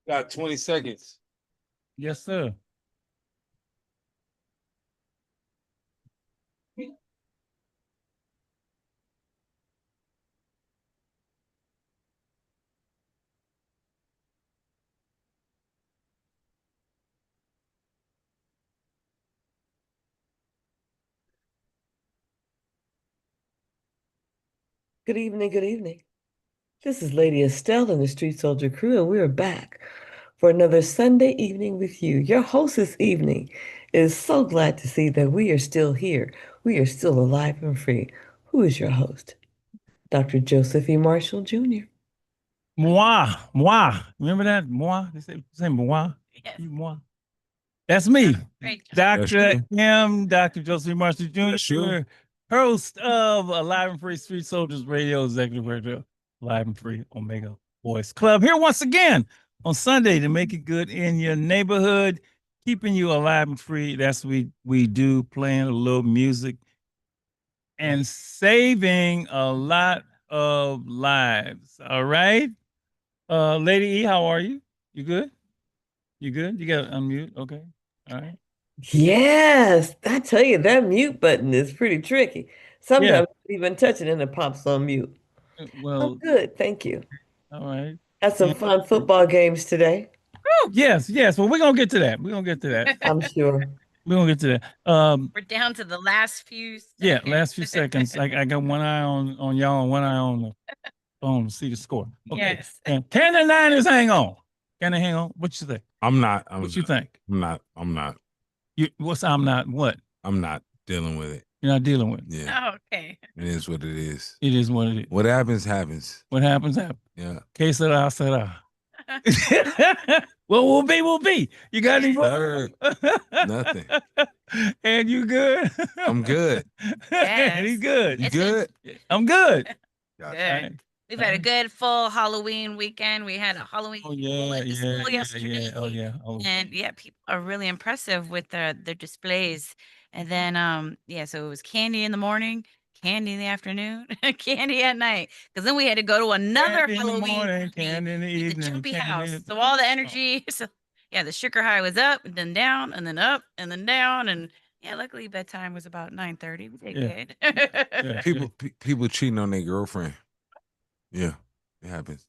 Got 20 seconds. Yes, sir. Good evening, good evening. This is Lady Estelle and the Street Soldier Crew, and we are back for another Sunday evening with you. Your host this evening is so glad to see that we are still here. We are still alive and free. Who is your host? Dr. Joseph E. Marshall Jr. Moi, moi. Remember that? Moi. They say moi. Yes. Moi. That's me. Great job. Dr. M. Dr. Joseph Marshall Jr., you. host of Alive and Free Street Soldiers Radio, executive director, Alive and Free Omega Boys Club. Here once again on Sunday to make it good in your neighborhood, keeping you alive and free. That's what we do, playing a little music and saving a lot of lives. All right. Lady E, how are you? You good? You good? You got to unmute. Okay. All right. Yes, I tell you, that mute button is pretty tricky. Sometimes you even touch it and it pops on mute. I'm Well, good, thank you. all right. Had some fun football games today, Oh, yes, yes. Well, we're gonna get to that. We're gonna get to that. I'm sure. We're gonna get to that. We're down to the last few Yeah, seconds. last few seconds. I got one eye on y'all and one eye on the phone to see the score. Okay. Yes. And can the Niners hang on? Can they hang on? What you think? I'm not. What you think? I'm not. I'm not what? I'm not dealing with it. You're not dealing with it. Yeah. Oh, okay. It is what it is. It is what it is. What happens, happens. What happens, happens. Yeah. Que sera, sera. What will be. You got any Sir, nothing. And you good? I'm good. And he's good. You It's been- good? I'm good. Gotcha. Good. We've had a good full Halloween weekend. We had a Halloween Oh school at the school yeah. yesterday. Oh yeah. Oh. And yeah, people are really impressive with their displays. And then so it was candy in the morning, candy in the afternoon, candy at night. Because then we had to go to another Candy in the Halloween morning, party candy in the at the evening, Jumpy candy House. in the- So all the energy. So yeah, the sugar high was up and then down and then up and then down. And yeah, luckily bedtime was about 9:30. We did Yeah. good. Yeah. People cheating on their girlfriend. Yeah, it happens.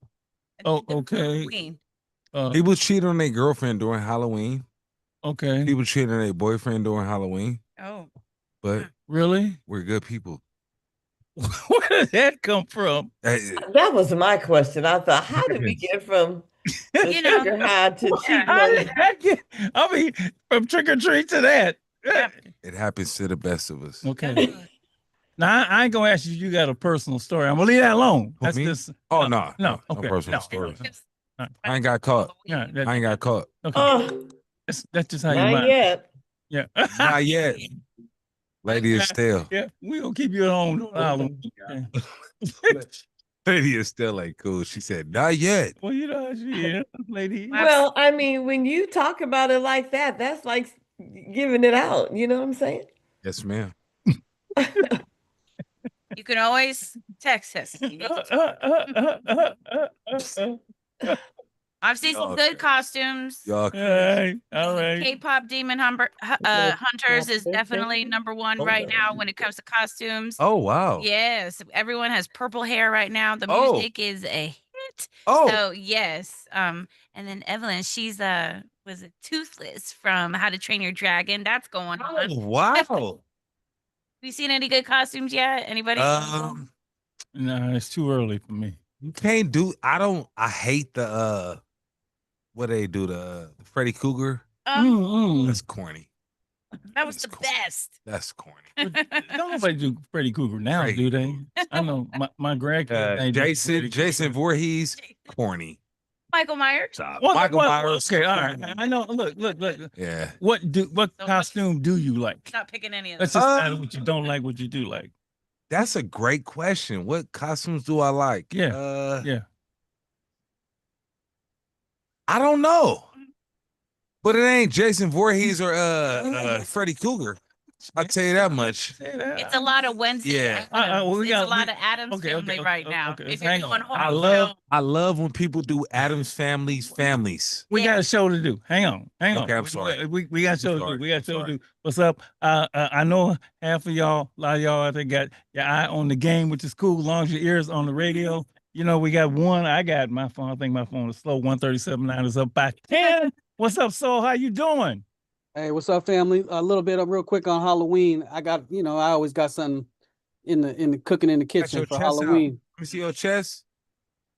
Oh, okay. Halloween. People cheat on their girlfriend during Halloween. Okay. People cheat on their boyfriend during Halloween. Oh, But Really? we're good people. Where did that come from? That was my question. I thought, how did we get from the You know, sugar high to cheating How on did that get? I mean, from trick or treat to that. Yeah. It happens to the best of us. Okay. Now I ain't gonna ask you. You got a personal story. I'm gonna leave that alone. Who, That's me? just Oh no. no, Okay. personal No. story. It's- I ain't got caught. Yeah, that- I ain't got caught. Okay. Oh, That's just how you not mind. yet. Yeah. Not yet. Lady Estelle. Yeah, we gonna keep you at home. No problem. Okay. Lady Estelle ain't cool. She said, not yet. Well, you know, she, lady. Wow. Well, I mean, when you talk about it like that, that's like giving it out. You know what I'm saying? Yes, ma'am. You can always text us. if you need to. I've seen some Y'all good okay. costumes. Y'all All right. K-pop Demon Hunters is definitely number one right now when it comes to costumes. Oh, wow. Yes, everyone has purple hair right now. The Oh. music is a hit. Oh, So yes, and then Evelyn, she's was it Toothless from How to Train Your Dragon? That's going on. oh, wow. Have you seen any good costumes yet? Anybody? Um, No, it's too early for me. you can't do. I hate the what they do the Freddy Cougar. That's corny. That was That's the cool. best. That's corny. Don't nobody do Freddy Cougar now, Right. do they? I know my grandkids. they do Freddy Jason Voorhees, corny. Michael Myers. Stop. What- Michael what- Myers. Okay, all right. I know. Look. Yeah. What So costume do you like? Not picking any of Let's them. just add what you don't like, what you do like. That's a great question. What costumes do I like? Yeah. Yeah. I don't know. But it ain't Jason Voorhees or Freddy Cougar. I tell you that much. It's a lot of Wednesday. Yeah. Adams. We It's got- a lot of Adams okay, family okay, right okay, now. okay, If hang you're on. going home, I love when people do Adams families. We got Yeah. a show to do. Hang on. Okay, I'm sorry. We got a show to do. sorry. We got a I'm show to sorry. do. What's up? I know half of y'all, a lot of y'all out there got your eye on the game, which is cool. As long as your ears on the radio. You know, we got one. I got my phone. I think my phone is slow. 137.9 is up by 10. What's up, Soul? How you doing? Hey, what's up, family? A little bit of real quick on Halloween. I got, I always got something in the cooking in the Got kitchen your for chest out. Halloween. Let me see your chest.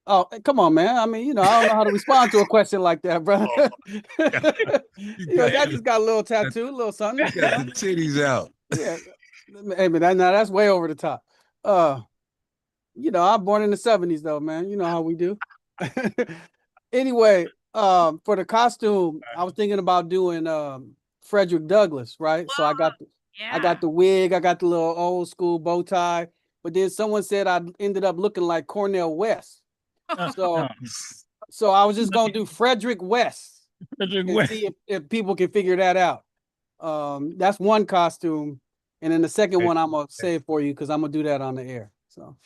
Oh, come on, man. I mean, I don't know how to respond to a question like that, brother. I just got a little tattoo, a little something. You got the titties out. Yeah. Hey, man, now that's way over the top. I'm born in the 70s though, man. You know how we do. Anyway, for the costume, I was thinking about doing Frederick Douglass, right? So I got the wig, I got the little old school bow tie, but then someone said I ended up looking like Cornel West. So I was just gonna do Frederick West Frederick and West. see if people can figure that out. That's one costume, and then the second one I'm gonna save for you because I'm gonna do that on the air. So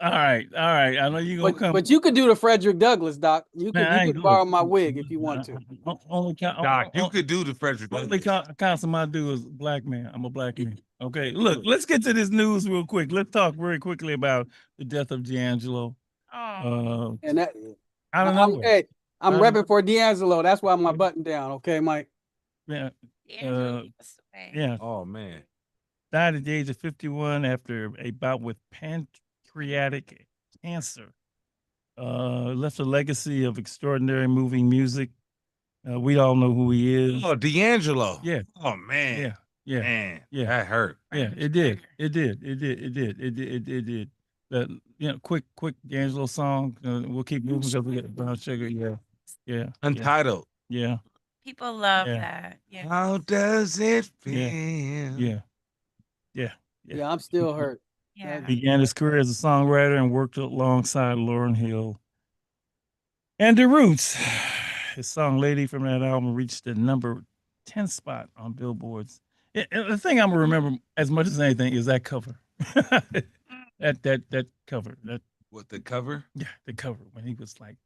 All right. I know you're gonna come. but you could do the Frederick Douglass, Doc. You Man, I could ain't borrow good. my wig if you want to. Doc, you could do the Frederick Only Douglass. costume I do is black man. I'm a black man. Okay, look, let's get to this news real quick. Let's talk very quickly about the death of D'Angelo. Oh, And that I don't know. I'm Um, repping for D'Angelo. That's why my button down. Okay, Mike. Yeah, D'Angelo passed away. yeah. Oh man. Died at the age of 51 after a bout with pancreatic cancer. Left a legacy of extraordinary moving music. We all know who he is. Oh, D'Angelo. Yeah. Oh man. Yeah, yeah, Man. yeah. That hurt. yeah. It did. It did. That quick D'Angelo song. We'll keep moving because we get brown sugar. Yeah. Untitled. Yeah. People love Yeah. that. Yeah. How does it Yeah. feel? Yeah. Yeah, I'm still hurt. Yeah. Began his career as a songwriter and worked alongside Lauryn Hill and The Roots. His song "Lady" from that album reached the number 10 spot on Billboard's. And the thing I'm gonna remember as much as anything is that cover. that cover. What, the cover? Yeah, the cover when he was like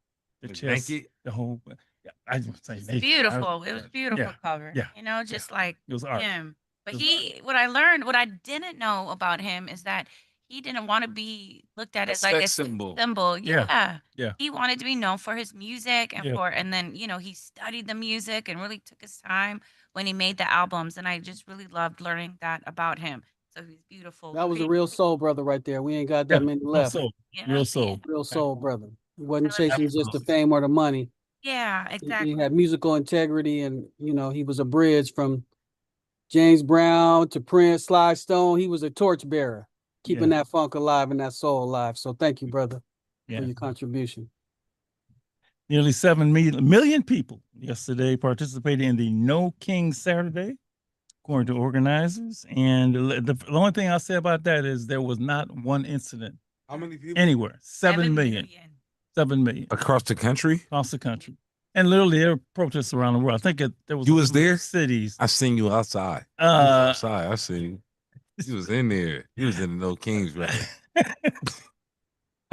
the With chest, naked? the whole. Yeah, I didn't say It's naked. beautiful. It was beautiful yeah, cover. yeah, Just like It was art. him. But It was what I didn't know about him is that he didn't want to be looked at as like a sex symbol. symbol. Yeah. Yeah. He wanted to be known for his music and Yeah. and then, he studied the music and really took his time when he made the albums. And I just really loved learning that about him. So he's beautiful. That was a creative, real soul brother right there. We ain't got that many Real left. soul. you know Real what I'm soul. saying? Real soul brother. He wasn't I love chasing that. just the fame or the money. Yeah, He exactly. had musical integrity, and he was a bridge from James Brown to Prince, Sly Stone. He was a torchbearer, keeping that funk alive and that soul alive. So thank you, brother, for Yeah. your contribution. Nearly 7 million people yesterday participated in the No King Saturday, according to organizers. And the only thing I'll say about that is there was not one incident How many people? anywhere. 7 million. 7 million Across the country? across the country. And literally there were protests around the world. I think there was You was there? cities. I seen you outside. You was Uh, outside. I seen you. You was in there. You was in the No Kings rally.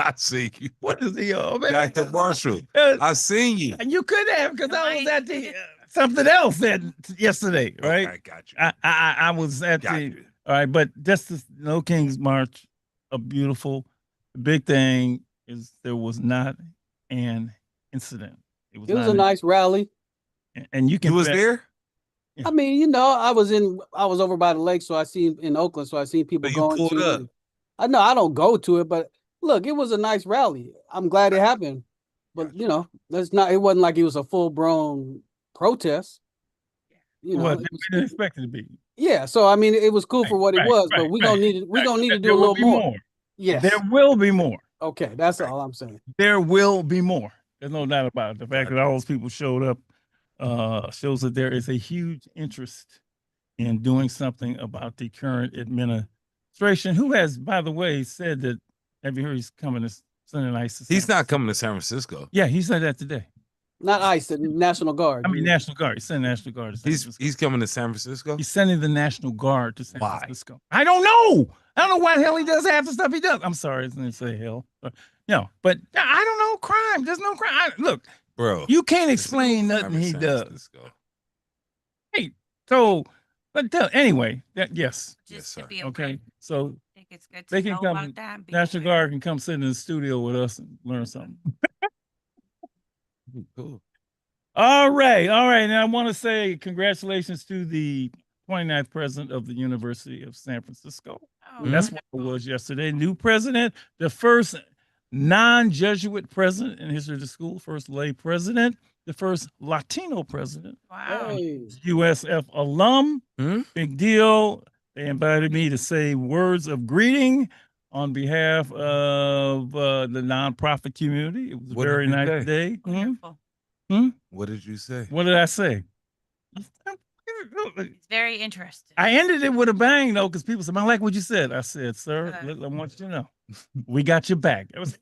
I see you. what is the man? Dr. Marshall. I seen you. And you could have because I was Right. at the something else yesterday, right? Okay, got you. I was at Got the you. all right, but just the No King's March, a beautiful big thing is there was not an incident. It was, It was not a nice rally. and you can You was bet- there? I mean, I was over by the lake, so I seen in Oakland, so I seen people But you going pulled to up. it. I know I don't go to it, but look, it was a nice rally. I'm glad it happened. But it wasn't like it was a full-blown protest. Well, it we was- didn't expect it to be. yeah, so I mean it was cool for what it Right, was, but right, we're right, gonna need to do There a will little be more. Yes. There will be more. Okay, that's all I'm saying. There will be more. There's no doubt about it. The fact that all those people showed up shows that there is a huge interest in doing something about the current administration, who has, by the way, said that, have you heard he's coming to Sunday night? He's not coming to San Francisco. Yeah, he said that today. Not ICE, the National Guard. I mean, National Guard. He's sending National Guard to San Francisco. He's coming to San Francisco. He's sending the National Guard to San Why? Francisco. I don't know. I don't know why the hell he does half the stuff he does. I'm sorry, I didn't say hell. But I don't know. Crime. There's no crime. Look, Bro, you can't explain nothing he does. Hey, so, but anyway, yes. Just Yes, to be Okay, so I think it's good to they can know come. about that. and be National aware. Guard can come sit in the studio with us and learn something. Cool. All right. And I want to say congratulations to the 29th president of the University of San Francisco. Oh, That's what it was yesterday. New president, the first non-Jesuit president in history of the school, first lay president, the first Latino president, wow. Hey. USF alum. Hmm? Big deal. They invited me to say words of greeting on behalf of the nonprofit community. It was a What did very you nice say? day. Wonderful. What did you say? What did I say? It's very interesting. I ended it with a bang though, because people said, "I like what you said." I said, "Sir, I want you to know, we got your back." It was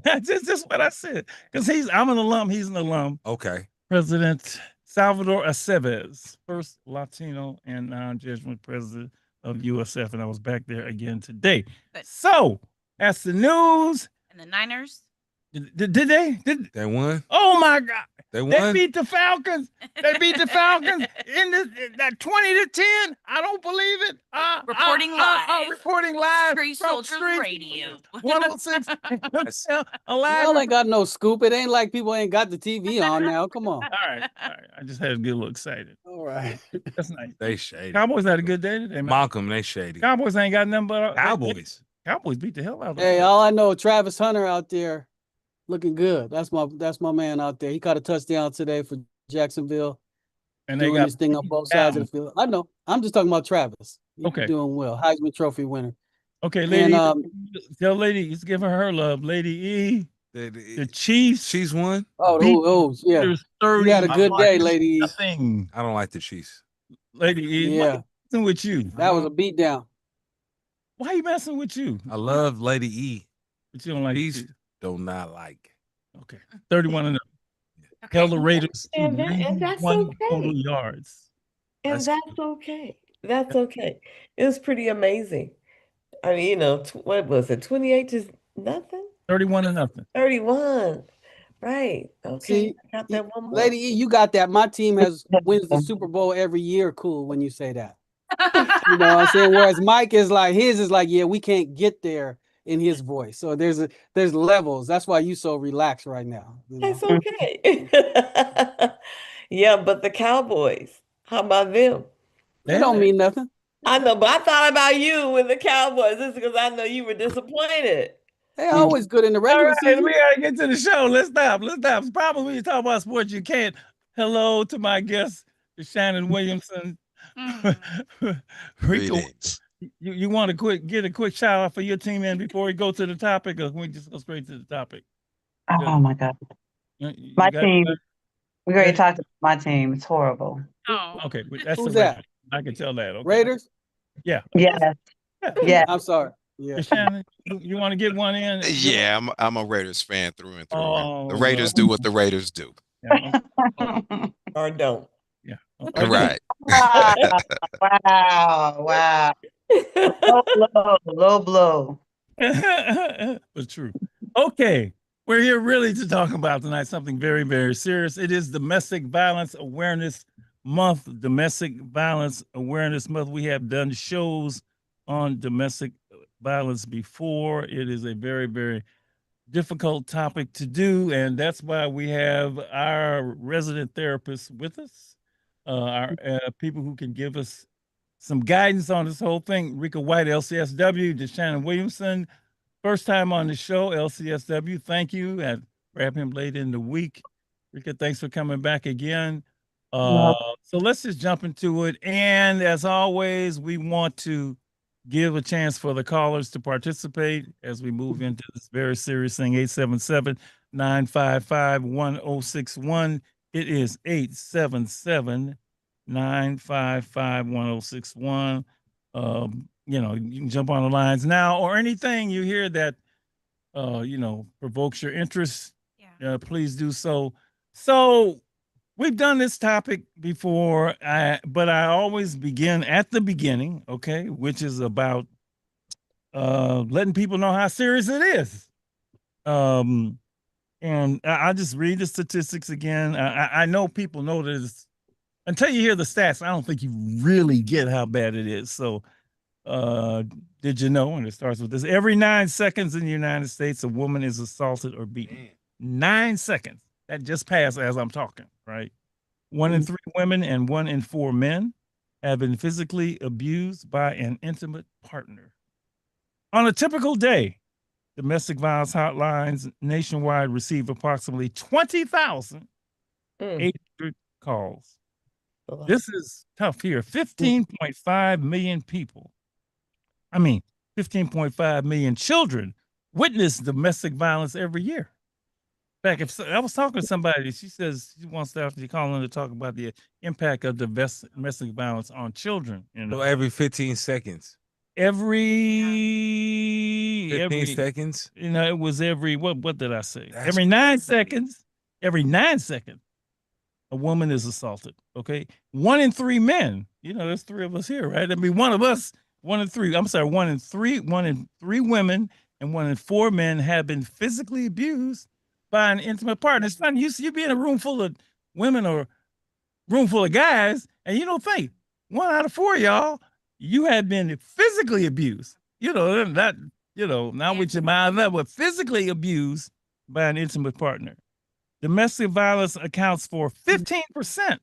that's just what I said. Because I'm an alum, he's an alum. Okay. President Salvador Aceves, first Latino and non-Jesuit president of USF, and I was back there again today. Good. So that's the news. And the Niners? Did they? They won. Oh my God! They They won. beat the Falcons. They beat the Falcons in that 20-10. I don't believe it. Reporting live. Reporting live. Street from Soldiers Street Radio. 106. Alive. Y'all ain't got no scoop. It ain't like people ain't got the TV on now. Come on. All right. I just had to get a little excited. All right. That's nice. They shady. Cowboys had a good day today, man. Malcolm, they shady. Cowboys ain't got nothing but Cowboys. Cowboys beat the hell out of them. Hey, all I know, Travis Hunter out there looking good. That's my man out there. He caught a touchdown today for Jacksonville. And they Doing got his thing on both sides of the field. I know. I'm just talking about Travis. He's Okay. doing well. Heisman Trophy winner. okay, lady. And Tell lady, let's give her love. Lady E, the The Chiefs. Chiefs won. yeah. There's You 30. had a good day, lady. Nothing. I don't like the Chiefs. Lady E, Yeah. what's messing with you? That was a beatdown. Why you messing with you? I love Lady E. But you don't like Chiefs Chiefs. do not like. Okay. 31 and Okay. held the Raiders to And that's 91 okay. total yards. And That's that's okay. That's okay. It was pretty amazing. I mean, what was it? 28 to nothing? 31 and nothing. 31. Right. Okay. See, I got that one more. Lady E, you got that. My team wins the Super Bowl every year. Cool when you say that. You know what I'm saying? Whereas Mike is like, his is like, yeah, we can't get there in his voice. So there's levels. That's why you so relaxed right now. You know? That's okay. Yeah, but the Cowboys, how about them? It don't mean nothing. I know, but I thought about you with the Cowboys. This is because I know you were disappointed. They're always good in the All regular right, season. we gotta get to the show. Let's stop. Probably when you talk about sports, you can't. Hello to my guest, Shannon Williamson. Rico, you want to get a quick shout out for your team in before we go to the topic, or can we just go straight to the topic? Oh my God. You My got- team, we already talked about my team. It's horrible. Oh. Okay, that's Who's the that? Raiders. I can tell that. Okay. Raiders? Yes. Yeah. Yeah. I'm sorry. Yeah. Hey, Shannon, you want to get one in? Yeah, I'm a Raiders fan through and through. Oh, The Raiders do what the Raiders do. Yeah. Or don't. Yeah. Okay. Right. Wow. Low blow. But true. Okay. We're here really to talk about tonight something very, very serious. It is Domestic Violence Awareness Month. Domestic Violence Awareness Month. We have done shows on domestic violence before. It is a very, very difficult topic to do, and that's why we have our resident therapists with us, our people who can give us some guidance on this whole thing. Rika White, LCSW, DeShannon Williamson, first time on the show, LCSW. Thank you, and grab him late in the week. Rika, thanks for coming back again. So let's just jump into it. And as always, we want to give a chance for the callers to participate as we move into this very serious thing. 877-955-1061. It is 877-955-1061. You can jump on the lines now, or anything you hear that provokes your interest. Yeah. Please do so. So we've done this topic before, but I always begin at the beginning, okay, which is about letting people know how serious it is. And I'll just read the statistics again. I know people know this. Until you hear the stats, I don't think you really get how bad it is. So did you know? And it starts with this. Every 9 seconds in the United States, a woman is assaulted or beaten. 9 seconds. That just passed as I'm talking, right? 1 in 3 women and 1 in 4 men have been physically abused by an intimate partner. On a typical day, domestic violence hotlines nationwide receive approximately 20,800 calls. This is tough here. 15.5 million people. 15.5 million children witness domestic violence every year. In fact, if I was talking to somebody, she says she wants to call in to talk about the impact of domestic violence on children. So every 15 seconds. Every 15 seconds. It was every what did I say? Every 9 seconds. Every 9 seconds, a woman is assaulted. Okay, 1 in 3 men. There's 3 of us here, right? One of us. 1 in 3. I'm sorry. 1 in 3. 1 in 3 women and 1 in 4 men have been physically abused by an intimate partner. It's not you be in a room full of women or room full of guys, and you don't think 1 out of 4 y'all, you have been physically abused. Not with your mind up, but physically abused by an intimate partner. Domestic violence accounts for 15%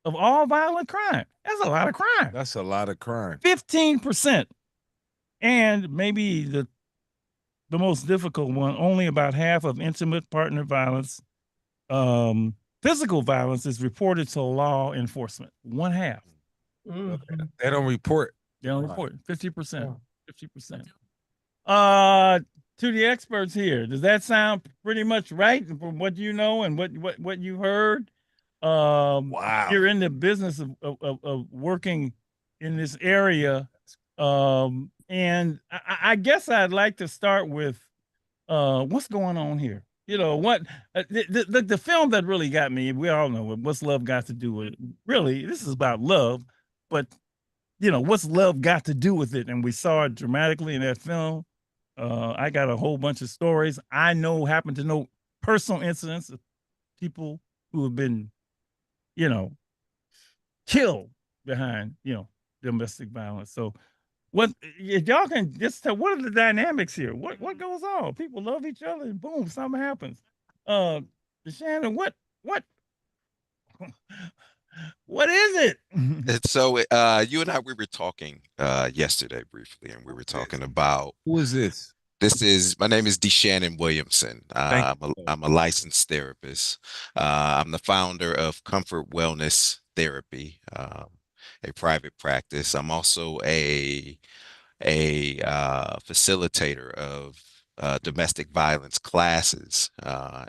of all violent crime. That's a lot of crime. That's a lot of crime. 15%. And maybe the most difficult one, only about half of intimate partner violence, physical violence is reported to law enforcement. 1/2. Okay. They don't report. They don't report. 50%. 50%. To the experts here, does that sound pretty much right from what you know and what you heard? Wow. You're in the business of working in this area. And I guess I'd like to start with what's going on here. The film that really got me, we all know it, What's Love Got to Do with It? Really, this is about love, but what's love got to do with it? And we saw it dramatically in that film. I got a whole bunch of stories. I happen to know personal incidents of people who have been, killed behind, domestic violence. So if y'all can just tell, what are the dynamics here? What goes on? People love each other and boom, something happens. Shannon, what is it? So you and I, we were talking yesterday briefly, and we were talking about Who is this? My name is DeShannon Williamson. I'm a licensed therapist. I'm the founder of Comfort Wellness Therapy, a private practice. I'm also a facilitator of domestic violence classes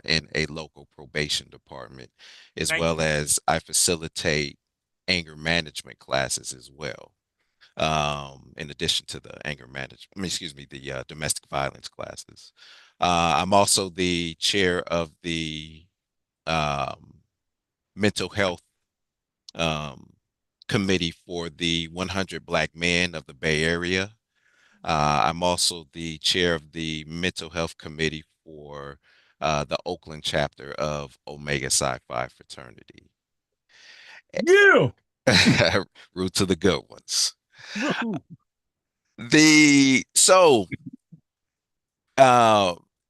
in a local probation department, as well as I facilitate anger management classes as well. In addition to the the domestic violence classes. I'm also the chair of the mental health committee for the 100 Black Men of the Bay Area. I'm also the chair of the mental health committee for the Oakland chapter of Omega Psi Phi Fraternity. Yeah. Root to the good ones.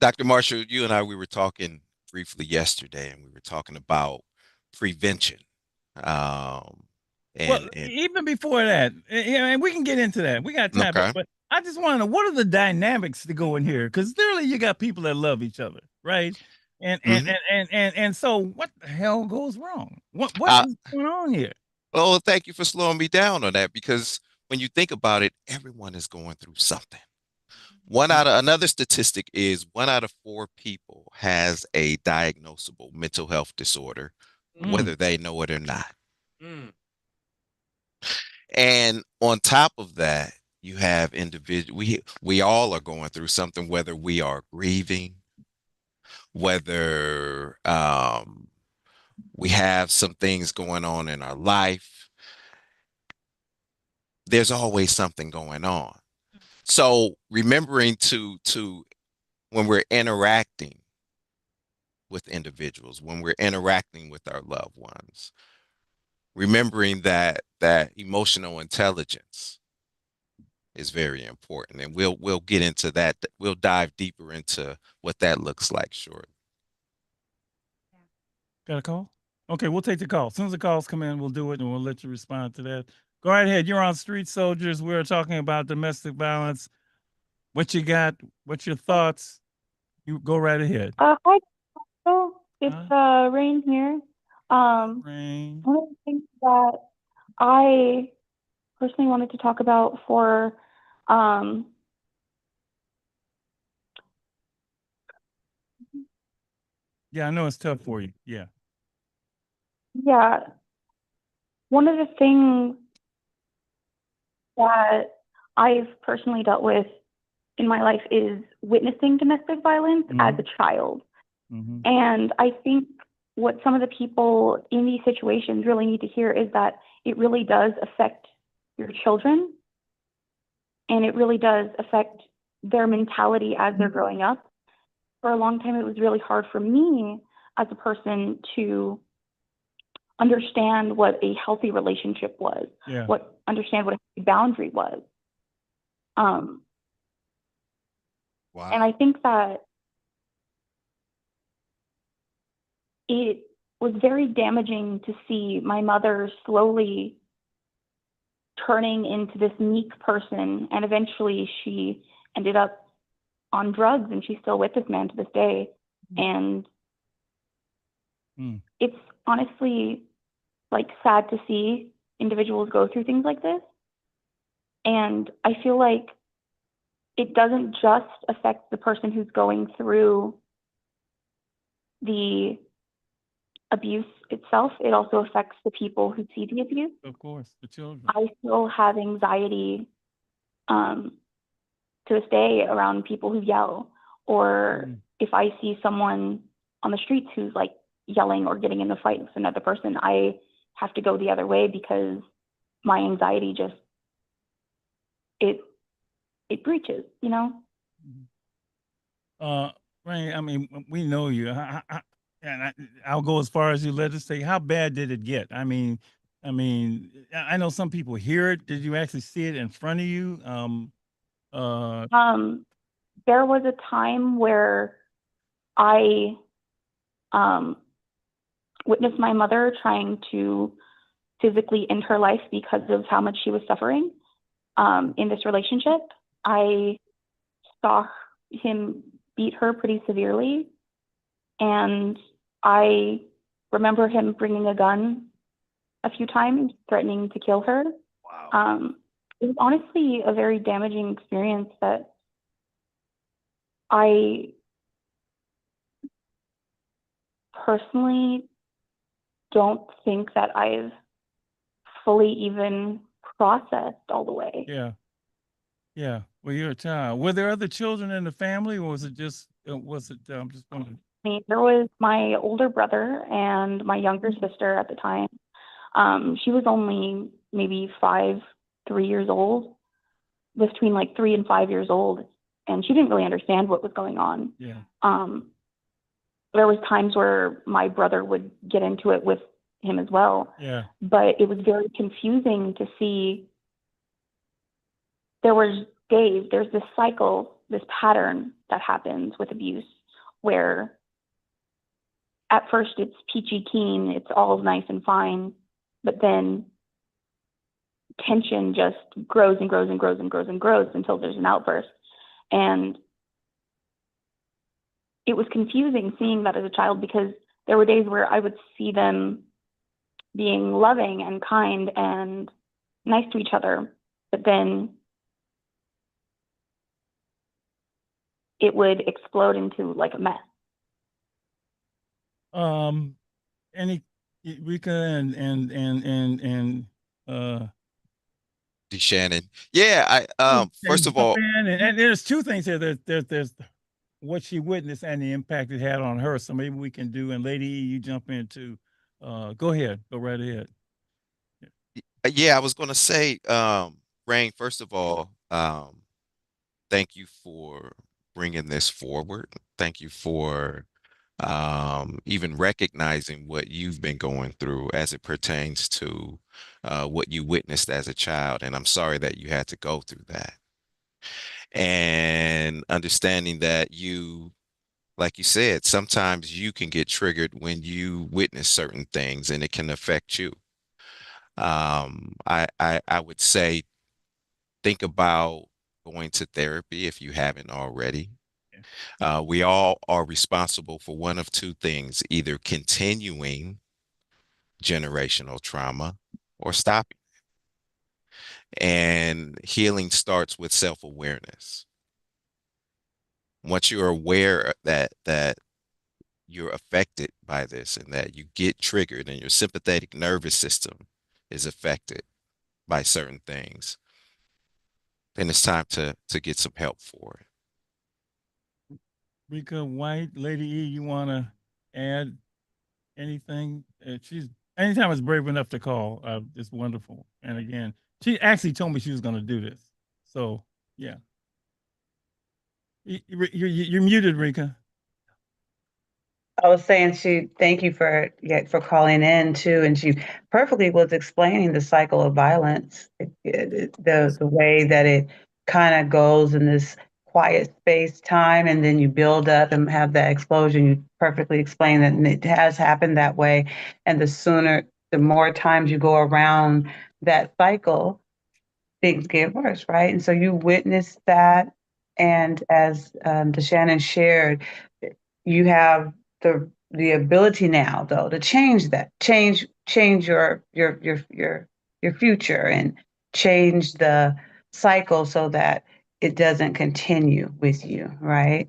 Dr. Marshall, you and I, we were talking briefly yesterday, and we were talking about prevention. Even before that, and we can get into that. We got time, but I just want to know, what are the dynamics to go in here? Because clearly you got people that love each other, right? And so what the hell goes wrong? What is going on here? Well, thank you for slowing me down on that, because when you think about it, everyone is going through something. Another statistic is 1 out of 4 people has a diagnosable mental health disorder, whether they know it or not. And on top of that, you have we all are going through something, whether we are grieving, whether We have some things going on in our life. There's always something going on. So remembering to when we're interacting with individuals, when we're interacting with our loved ones, remembering that emotional intelligence is very important. And we'll get into that. We'll dive deeper into what that looks like shortly. Got a call? Okay, we'll take the call. As soon as the calls come in, we'll do it and we'll let you respond to that. Go right ahead. You're on Street Soldiers. We're talking about domestic violence. What you got? What's your thoughts? You go right ahead. Hi, it's Rain here. Rain. One of the things that I personally wanted to talk about for yeah, I know it's tough for you. Yeah. Yeah. One of the things that I've personally dealt with in my life is witnessing domestic violence as a child. And I think what some of the people in these situations really need to hear is that it really does affect your children, and it really does affect their mentality as they're growing up. For a long time, it was really hard for me as a person to understand what a healthy relationship was, understand what a boundary was. Wow. And I think that it was very damaging to see my mother slowly turning into this meek person, and eventually she ended up on drugs, and she's still with this man to this day. And it's honestly like sad to see individuals go through things like this. And I feel like it doesn't just affect the person who's going through the abuse itself, it also affects the people who see the abuse. Of course, the children. I still have anxiety to this day around people who yell, or if I see someone on the streets who's like yelling or getting in a fight with another person, I have to go the other way because my anxiety just it breaches, you know. Rain, I mean, we know you. And I'll go as far as you let us say, how bad did it get? I mean, I know some people hear it. Did you actually see it in front of you? There was a time where I witnessed my mother trying to physically end her life because of how much she was suffering in this relationship. I saw him beat her pretty severely, and I remember him bringing a gun a few times, threatening to kill her. Wow. It was honestly a very damaging experience that I personally don't think that I've fully even processed all the way. Yeah. Yeah. Well, you're a child. Were there other children in the family, or was it just, I'm just wondering. There was my older brother and my younger sister at the time. She was only maybe 3 years old, between like 3 and 5 years old, and she didn't really understand what was going on. Yeah. There was times where my brother would get into it with him as well. Yeah. But it was very confusing to see. There's this cycle, this pattern that happens with abuse, where at first it's peachy keen, it's all nice and fine, but then tension just grows and grows and grows and grows and grows until there's an outburst. And it was confusing seeing that as a child, because there were days where I would see them being loving and kind and nice to each other, but then it would explode into like a mess. Any Rika and Shannon. Yeah, first of all, and there's two things here. There's what she witnessed and the impact it had on her. So maybe we can do, and Lady E, you jump in too. Go ahead. Go right ahead. Yeah, I was going to say, Rain, first of all, thank you for bringing this forward. Thank you for even recognizing what you've been going through as it pertains to what you witnessed as a child. And I'm sorry that you had to go through that. And understanding that you, like you said, sometimes you can get triggered when you witness certain things and it can affect you. I would say think about going to therapy if you haven't already. We all are responsible for one of two things, either continuing generational trauma or stopping. And healing starts with self-awareness. Once you're aware that you're affected by this and that you get triggered and your sympathetic nervous system is affected by certain things, then it's time to get some help for it. Rika White, Lady E, you want to add anything? She's anytime it's brave enough to call, it's wonderful. And again, she actually told me she was going to do this. So yeah, you're muted, Rika. I was saying thank you for calling in too, and she perfectly was explaining the cycle of violence, the way that it kind of goes in this quiet space time, and then you build up and have that explosion. You perfectly explained that, and it has happened that way. And the more times you go around that cycle, things get worse, right? And so you witnessed that, and as DeShannon shared, you have the ability now though to change that, change your future and change the cycle so that it doesn't continue with you, right?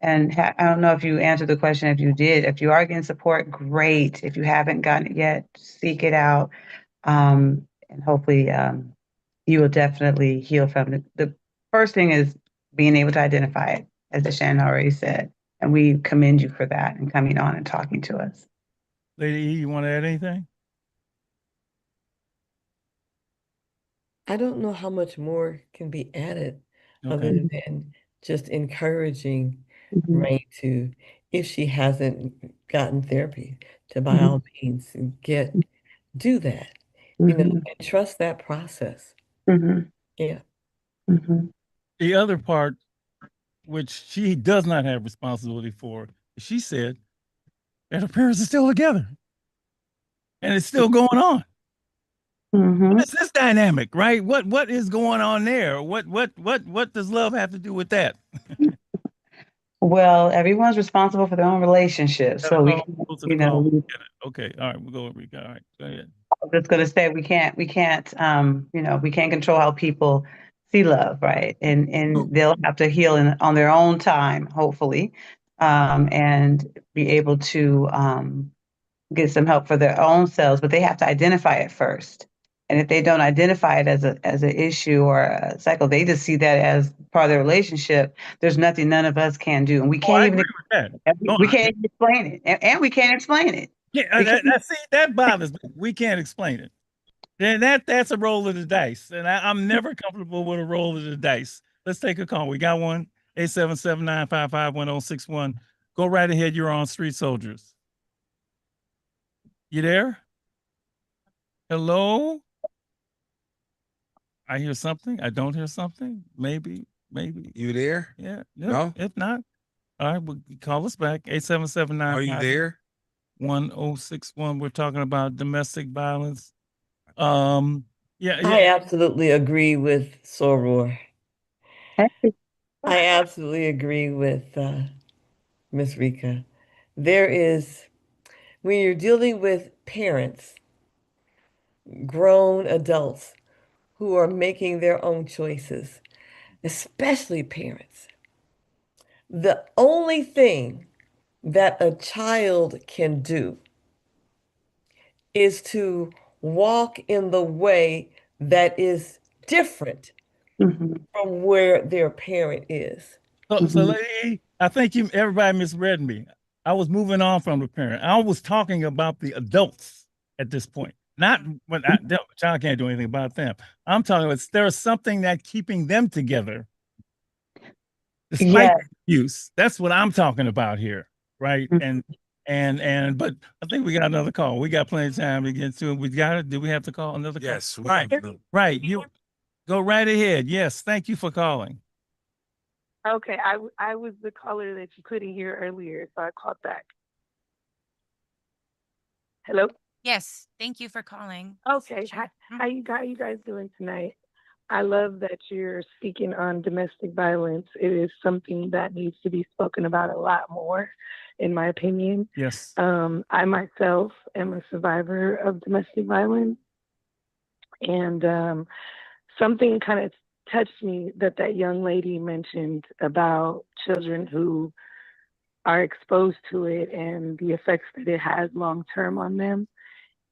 And I don't know if you answered the question. If you did, if you are getting support, great. If you haven't gotten it yet, seek it out, and hopefully you will definitely heal from it. The first thing is being able to identify it, as DeShannon already said. And we commend you for that and coming on and talking to us. Lady E, you want to add anything? I don't know how much more can be added other than just encouraging Rain to, if she hasn't gotten therapy, to by all means do that, and trust that process. Yeah. The other part, which she does not have responsibility for, she said that her parents are still together and it's still going on. What is this dynamic, right? What is going on there? What does love have to do with that? Well, everyone's responsible for their own relationship. So we, okay, all right, we'll go with Rika. All right, go ahead. I was just going to say we can't we can't control how people see love, right? And they'll have to heal on their own time, hopefully, and be able to get some help for their own selves. But they have to identify it first. And if they don't identify it as an issue or a cycle, they just see that as part of their relationship. There's nothing none of us can do, and we can't even explain it, and we can't explain it. Yeah, see, that bothers me. We can't explain it. Then that's a roll of the dice, and I'm never comfortable with a roll of the dice. Let's take a call. We got one 877-955-1061. Go right ahead. You're on Street Soldiers. You there? Hello? I hear something. I don't hear something. Maybe. You there? Yeah. No? If not, all right, well, call us back. 877-955. Are you there? 1061. We're talking about domestic violence. I absolutely agree with Soror. I absolutely agree with Miss Rika. There is, when you're dealing with parents, grown adults who are making their own choices, especially parents, the only thing that a child can do is to walk in the way that is different from where their parent is. So lady, I think everybody misread me. I was moving on from the parent. I was talking about the adults at this point. Not when child can't do anything about them. I'm talking about there's something that keeping them together despite abuse. That's what I'm talking about here, right? And but I think we got another call. We got plenty of time to get to it. We got it. Do we have to call another call? Yes. Right. You go right ahead. Yes. Thank you for calling. Okay, I was the caller that you couldn't hear earlier, so I called back. Hello? Yes, thank you for calling. Okay, how you guys doing tonight? I love that you're speaking on domestic violence. It is something that needs to be spoken about a lot more, in my opinion. Yes. I myself am a survivor of domestic violence, and something kind of touched me that young lady mentioned about children who are exposed to it and the effects that it has long term on them.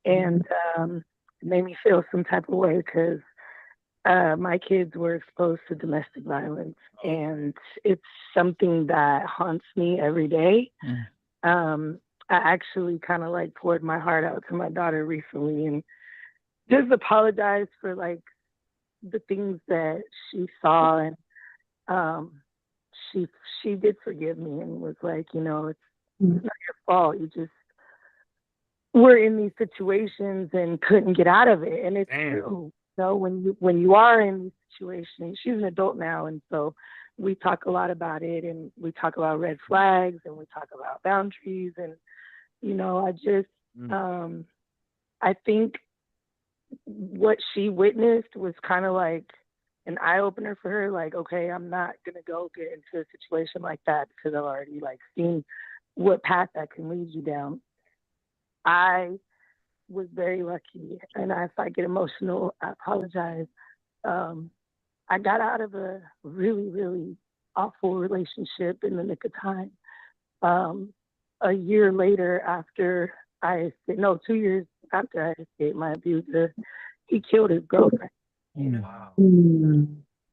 And it made me feel some type of way because my kids were exposed to domestic violence, and it's something that haunts me every day. I actually kind of like poured my heart out to my daughter recently and just apologized for like the things that she saw, and she did forgive me and was like, you know, it's not your fault. You just were in these situations and couldn't get out of it. And it's true. You know, when you are in these situations, she's an adult now, and so we talk a lot about it, and we talk about red flags, and we talk about boundaries, and you know, I just I think what she witnessed was kind of like an eye opener for her. Like, okay, I'm not gonna go get into a situation like that because I've already like seen what path that can lead you down. I was very lucky, and if I get emotional, I apologize. I got out of a really, really awful relationship in the nick of time. A year later, after 2 years after I escaped my abuser, he killed his girlfriend. Wow.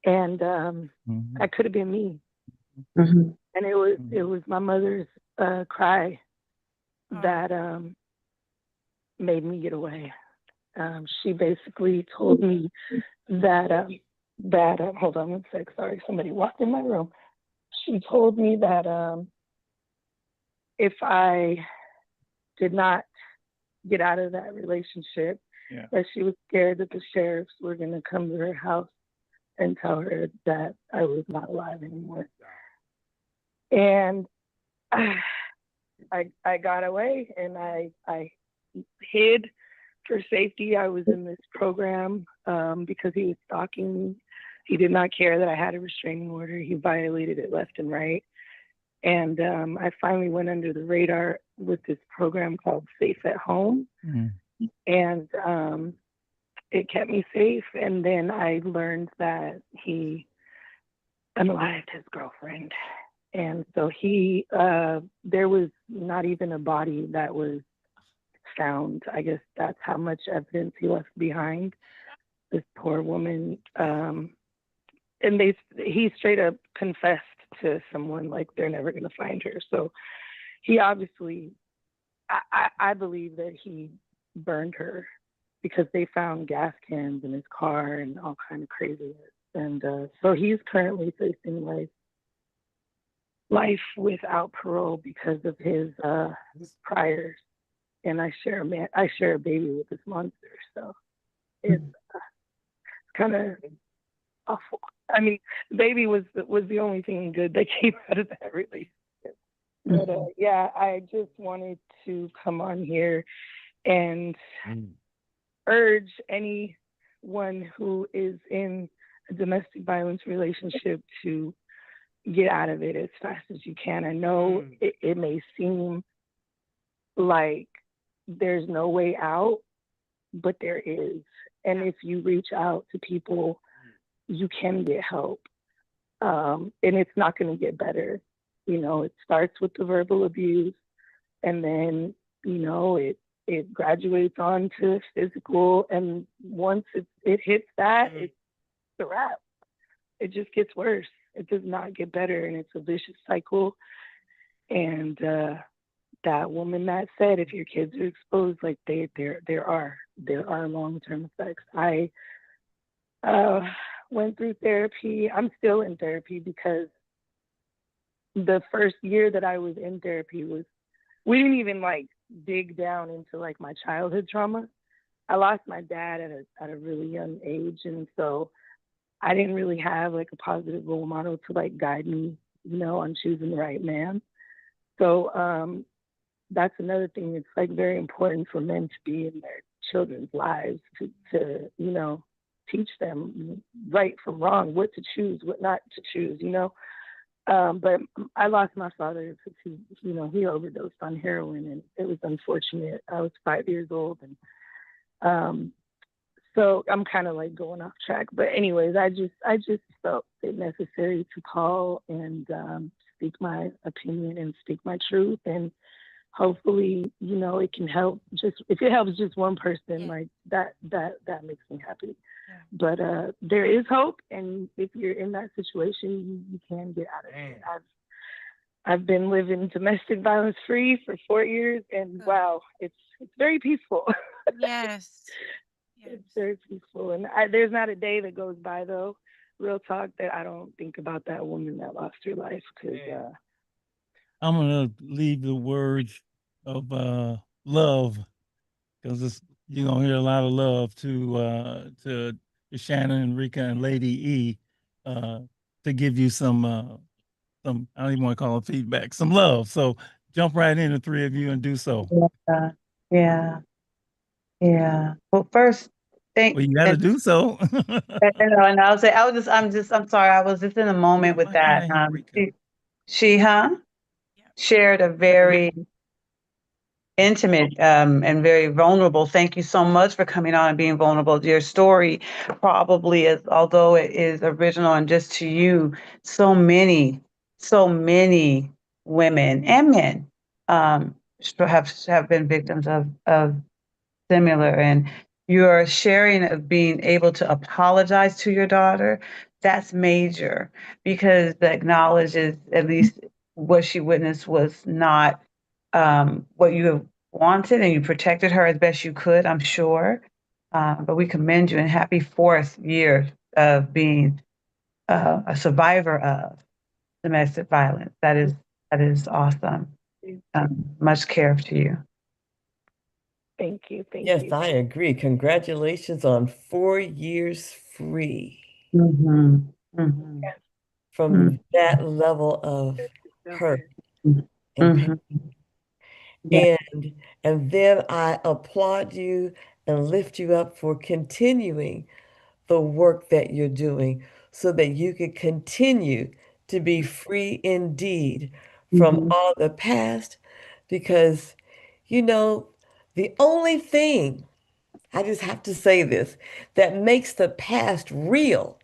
And that could have been me. And it was my mother's cry that made me get away. She basically told me that hold on one sec, sorry, somebody walked in my room. She told me that if I did not get out of that relationship, that she was scared that the sheriffs were going to come to her house and tell her that I was not alive anymore. And I got away, and I hid for safety. I was in this program because he was stalking me. He did not care that I had a restraining order. He violated it left and right. And I finally went under the radar with this program called Safe at Home. And it kept me safe. And then I learned that he unalived his girlfriend. And so there was not even a body that was found. I guess that's how much evidence he left behind. This poor woman. And he straight up confessed to someone like they're never going to find her. So he obviously, I believe that he burned her because they found gas cans in his car and all kind of craziness. And so he's currently facing life without parole because of his priors. And I share a baby with this monster. So it's kind of awful. I mean, the baby was the only thing good that came out of that relationship. But yeah, I just wanted to come on here and urge anyone who is in a domestic violence relationship to get out of it as fast as you can. I know it may seem like there's no way out, but there is. And if you reach out to people, you can get help. And it's not going to get better. You know, it starts with the verbal abuse, and then, you know, it graduates on to physical. And once it hits that, it's a wrap. It just gets worse. It does not get better. And it's a vicious cycle. And that woman that said if your kids are exposed, like there are long-term effects. I went through therapy. I'm still in therapy because the first year that I was in therapy we didn't even like dig down into like my childhood trauma. I lost my dad at a really young age, and so I didn't really have like a positive role model to like guide me, on choosing the right man. So that's another thing. It's like very important for men to be in their children's lives to teach them right from wrong, what to choose, what not to choose, But I lost my father because he overdosed on heroin, and it was unfortunate. I was 5 years old, and so I'm kind of like going off track. But anyways, I just felt it necessary to call and speak my opinion and speak my truth, and hopefully, it can help. Just if it helps just one person, like that makes me happy. But there is hope, and if you're in that situation, you can get out of it. I've been living domestic violence free for 4 years, and wow, it's very peaceful. Yes. It's very peaceful, and there's not a day that goes by, though, real talk, that I don't think about that woman that lost her life. Because I'm gonna leave the words of love, because you're gonna hear a lot of love to Shannon, Enrica, and Lady E, to give you some I don't even want to call it feedback, some love. So jump right in, the three of you, and do so. Yeah. Well, first, Well, you got to do so. and I'll say, I'm sorry, I was just in a moment with that. She shared a very intimate and very vulnerable. Thank you so much for coming on and being vulnerable. Your story probably is, although it is original and just to you, so many women and men have been victims of similar. And your sharing of being able to apologize to your daughter, that's major, because that acknowledges at least what she witnessed was not what you have wanted, and you protected her as best you could, I'm sure. But we commend you, and happy 4th year of being a survivor of domestic violence. That is awesome. Much care to you. Thank you. Yes, I agree. Congratulations on 4 years free from that level of hurt and pain. And then I applaud you and lift you up for continuing the work that you're doing so that you can continue to be free indeed from all the past. Because, the only thing, I just have to say this, that makes the past real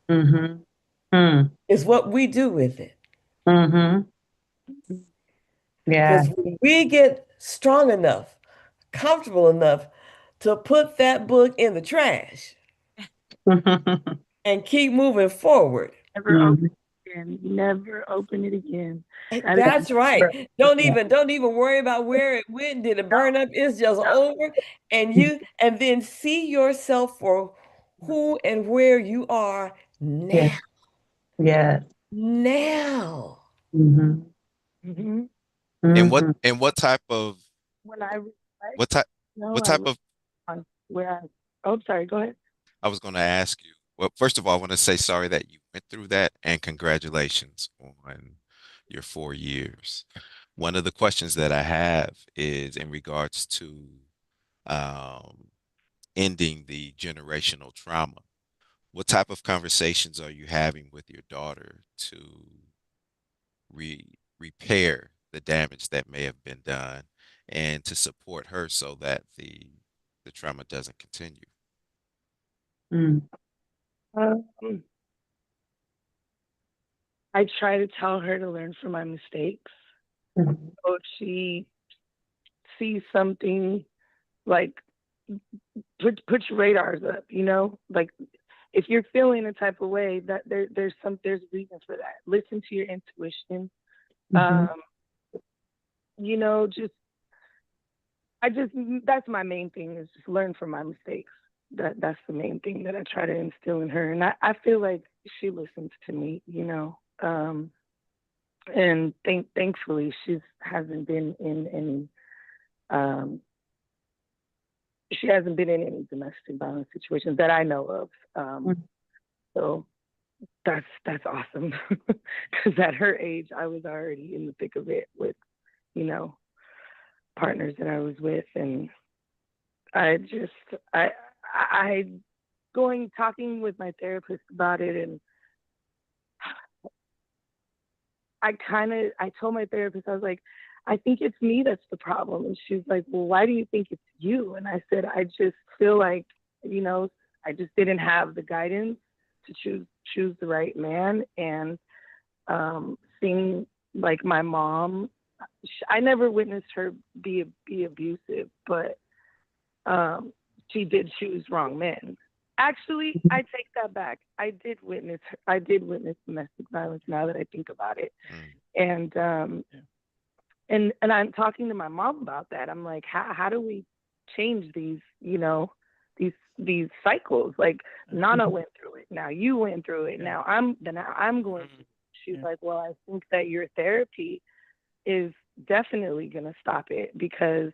is what we do with it. Because when we get strong enough, comfortable enough to put that book in the trash and keep moving forward. Never open it again. That's right. Don't even worry about where it went. Did it burn up? It's just over. And then see yourself for who and where you are now. Yes. Now. And what type of sorry, go ahead. I was going to ask you, well, first of all, I want to say sorry that you went through that, and congratulations on your 4 years. One of the questions that I have is in regards to ending the generational trauma. What type of conversations are you having with your daughter to repair the damage that may have been done, and to support her so that the trauma doesn't continue? I try to tell her to learn from my mistakes. So if she sees something, like put your radars up, like if you're feeling a type of way, that there's reason for that. Listen to your intuition. that's my main thing, is just learn from my mistakes. That's the main thing that I try to instill in her. And I feel like she listens to me, and thankfully she hasn't been in any domestic violence situations that I know of. So that's awesome, because at her age I was already in the thick of it with partners that I was with, and talking with my therapist about it, and I told my therapist, I was like, I think it's me that's the problem. And she's like, well, why do you think it's you? And I said, I just feel like, I just didn't have the guidance to choose the right man. And seeing like my mom, I never witnessed her be abusive, but she did choose wrong men. Actually, I take that back. I did witness domestic violence, now that I think about it. And I'm talking to my mom about that. I'm like, how do we change these, these cycles? Like, Nana went through it. Now you went through it. Now I'm going through it. She's like, well, I think that your therapy is definitely going to stop it, because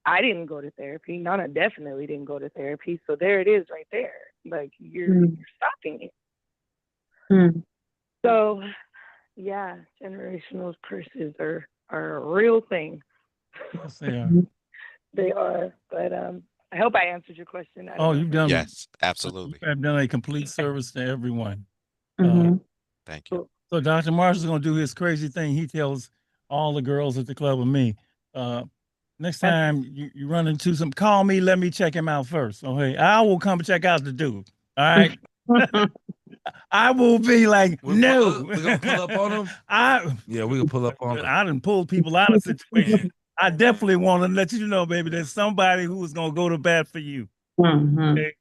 I didn't go to therapy. Nana definitely didn't go to therapy. So there it is right there. Like, you're stopping it. So yeah, generational curses are a real thing. Yes, they are. They are. But I hope I answered your question. You've done. Yes, absolutely. I've done a complete service to everyone. Thank you. So Dr. Marshall's going to do his crazy thing. He tells all the girls at the club and me, next time you run into some, call me, let me check him out first. Okay, I will come check out the dude. All right. I will be like, no. We're gonna pull up on him. We can pull up on him. I done pulled people out of situations. I definitely want to let you know, baby, there's somebody who is gonna go to bat for you. Okay?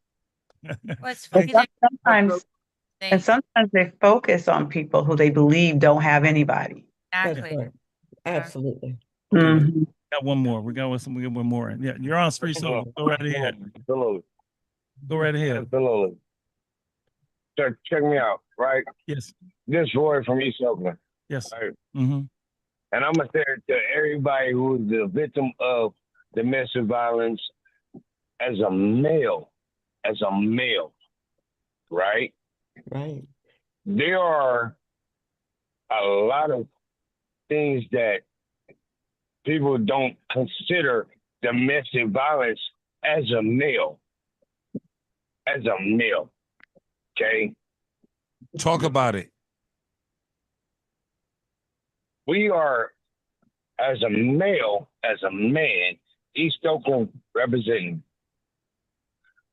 Sometimes they focus on people who they believe don't have anybody. Exactly. Right. Absolutely. Got one more. We got one more. Yeah, you're on Street Soul. Go right ahead. Absolutely. Go right ahead. Absolutely. Check me out, right? Yes. This Roy from East Oakland. Yes. Right? And I'm gonna say to everybody who's the victim of domestic violence, as a male, right? Right. There are a lot of things that people don't consider domestic violence as a male. Okay? Talk about it. We are, as a male, as a man, East Oakland representing,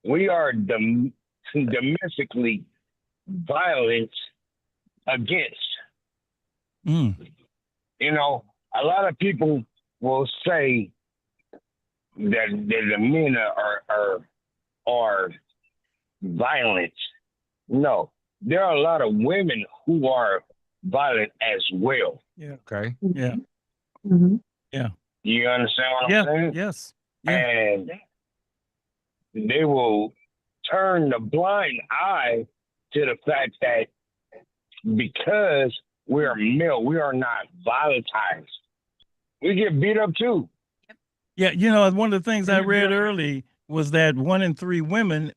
we are domestically violent against. A lot of people will say that the men are violent. No, there are a lot of women who are violent as well. Yeah. Okay. Yeah. Yeah. You understand what I'm saying? Yes. And they will turn the blind eye to the fact that because we are male, we are not violentized. We get beat up too. Yeah, one of the things I read early was that 1 in 3 women,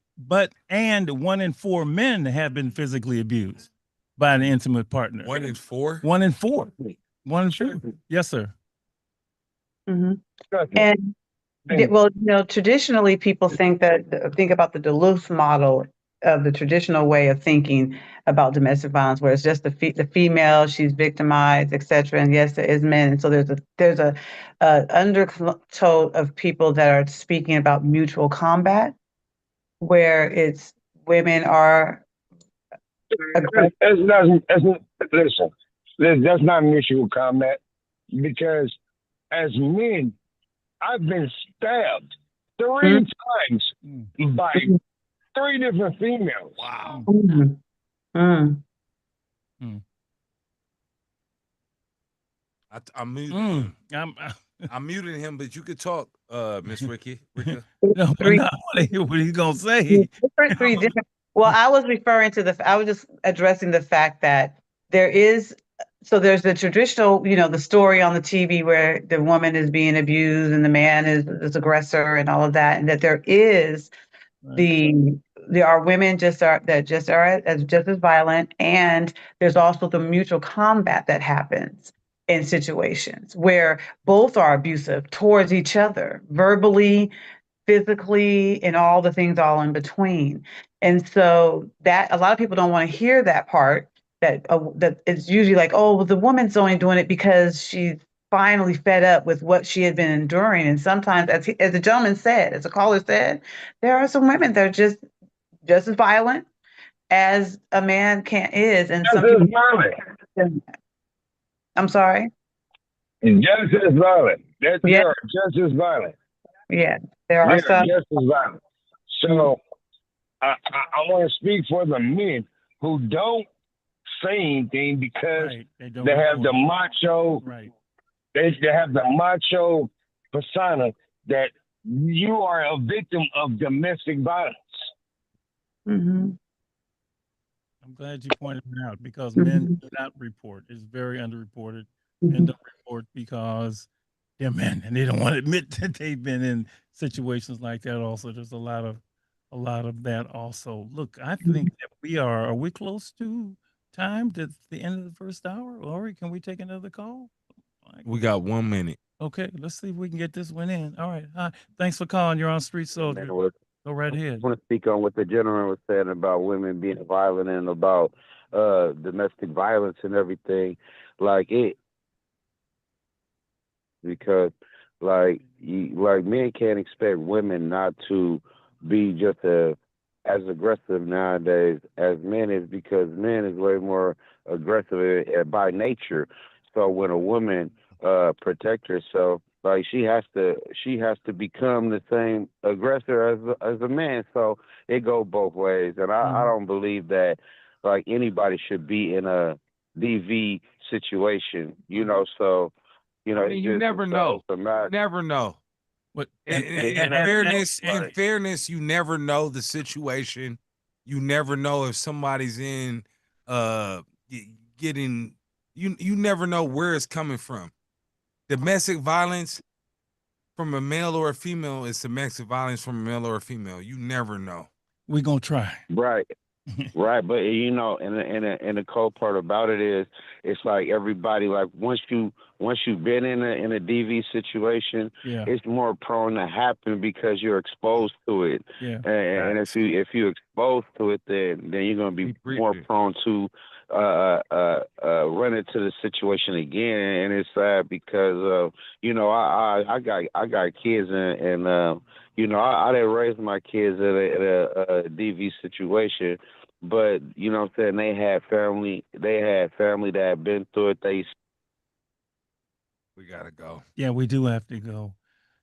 and 1 in 4 men have been physically abused by an intimate partner. 1 in 4? 1 in 4. 1 in 4. Yes, sir. And traditionally people think about the Duluth model of the traditional way of thinking about domestic violence, where it's just the female, she's victimized, etc. And yes, there is men. And so there's a undertow of people that are speaking about mutual combat, where it's women are aggressive. Listen, that's not mutual combat, because as men, I've been stabbed 3 times by 3 different females. Wow. I'm muted. I'm muting him, but you could talk, Miss Ricky. Rika. No, but not what he's gonna say. Three different. Well, I was referring to I was just addressing the fact that there's the traditional, the story on the TV where the woman is being abused and the man is aggressor and all of that, and that there is there are women just as violent, and there's also the mutual combat that happens in situations where both are abusive towards each other, verbally, physically, and all the things all in between. And so that a lot of people don't want to hear that part, that it's usually like, oh, well, the woman's only doing it because she's finally fed up with what she had been enduring. And sometimes, as the gentleman said, as the caller said, there are some women that are just as violent as a man is. And some people, I'm sorry? Just as violent. They are just as violent. Yeah, there are some. Just as violent. So I want to speak for the men who don't say anything because they have the macho. Right. They have the macho persona that you are a victim of domestic violence. Mm-hmm. I'm glad you pointed it out, because men do not report. It's very underreported. Men don't report because they're men and they don't want to admit that they've been in situations like that. Also, there's a lot of that also. Look, I think that are we close to time to the end of the first hour? Lori, can we take another call? We got 1 minute. Okay, let's see if we can get this one in. All right. Hi. Thanks for calling. You're on Street Soldier. Go right ahead. I want to speak on what the gentleman was saying about women being violent and about domestic violence and everything. Because men can't expect women not to be just as aggressive nowadays as men is, because men is way more aggressive by nature. So when a woman protect herself, she has to become the same aggressor as a man. So it goes both ways, and I don't believe that anybody should be in a DV situation. So. You never know. Never know. What in fairness, you never know the situation. You never know if somebody's in getting. You never know where it's coming from. Domestic violence from a male or a female is domestic violence from a male or a female. You never know. We're gonna try. Right. Right, but and the cold part about it is, it's like everybody, once you've been in a DV situation, it's more prone to happen because you're exposed to it. Yeah. And if you exposed to it, then you're gonna be more prone to run into the situation again. And it's sad because I got kids and I didn't raise my kids in a DV situation, but what I'm saying, they had family that had been through it. We gotta go. Yeah, we do have to go.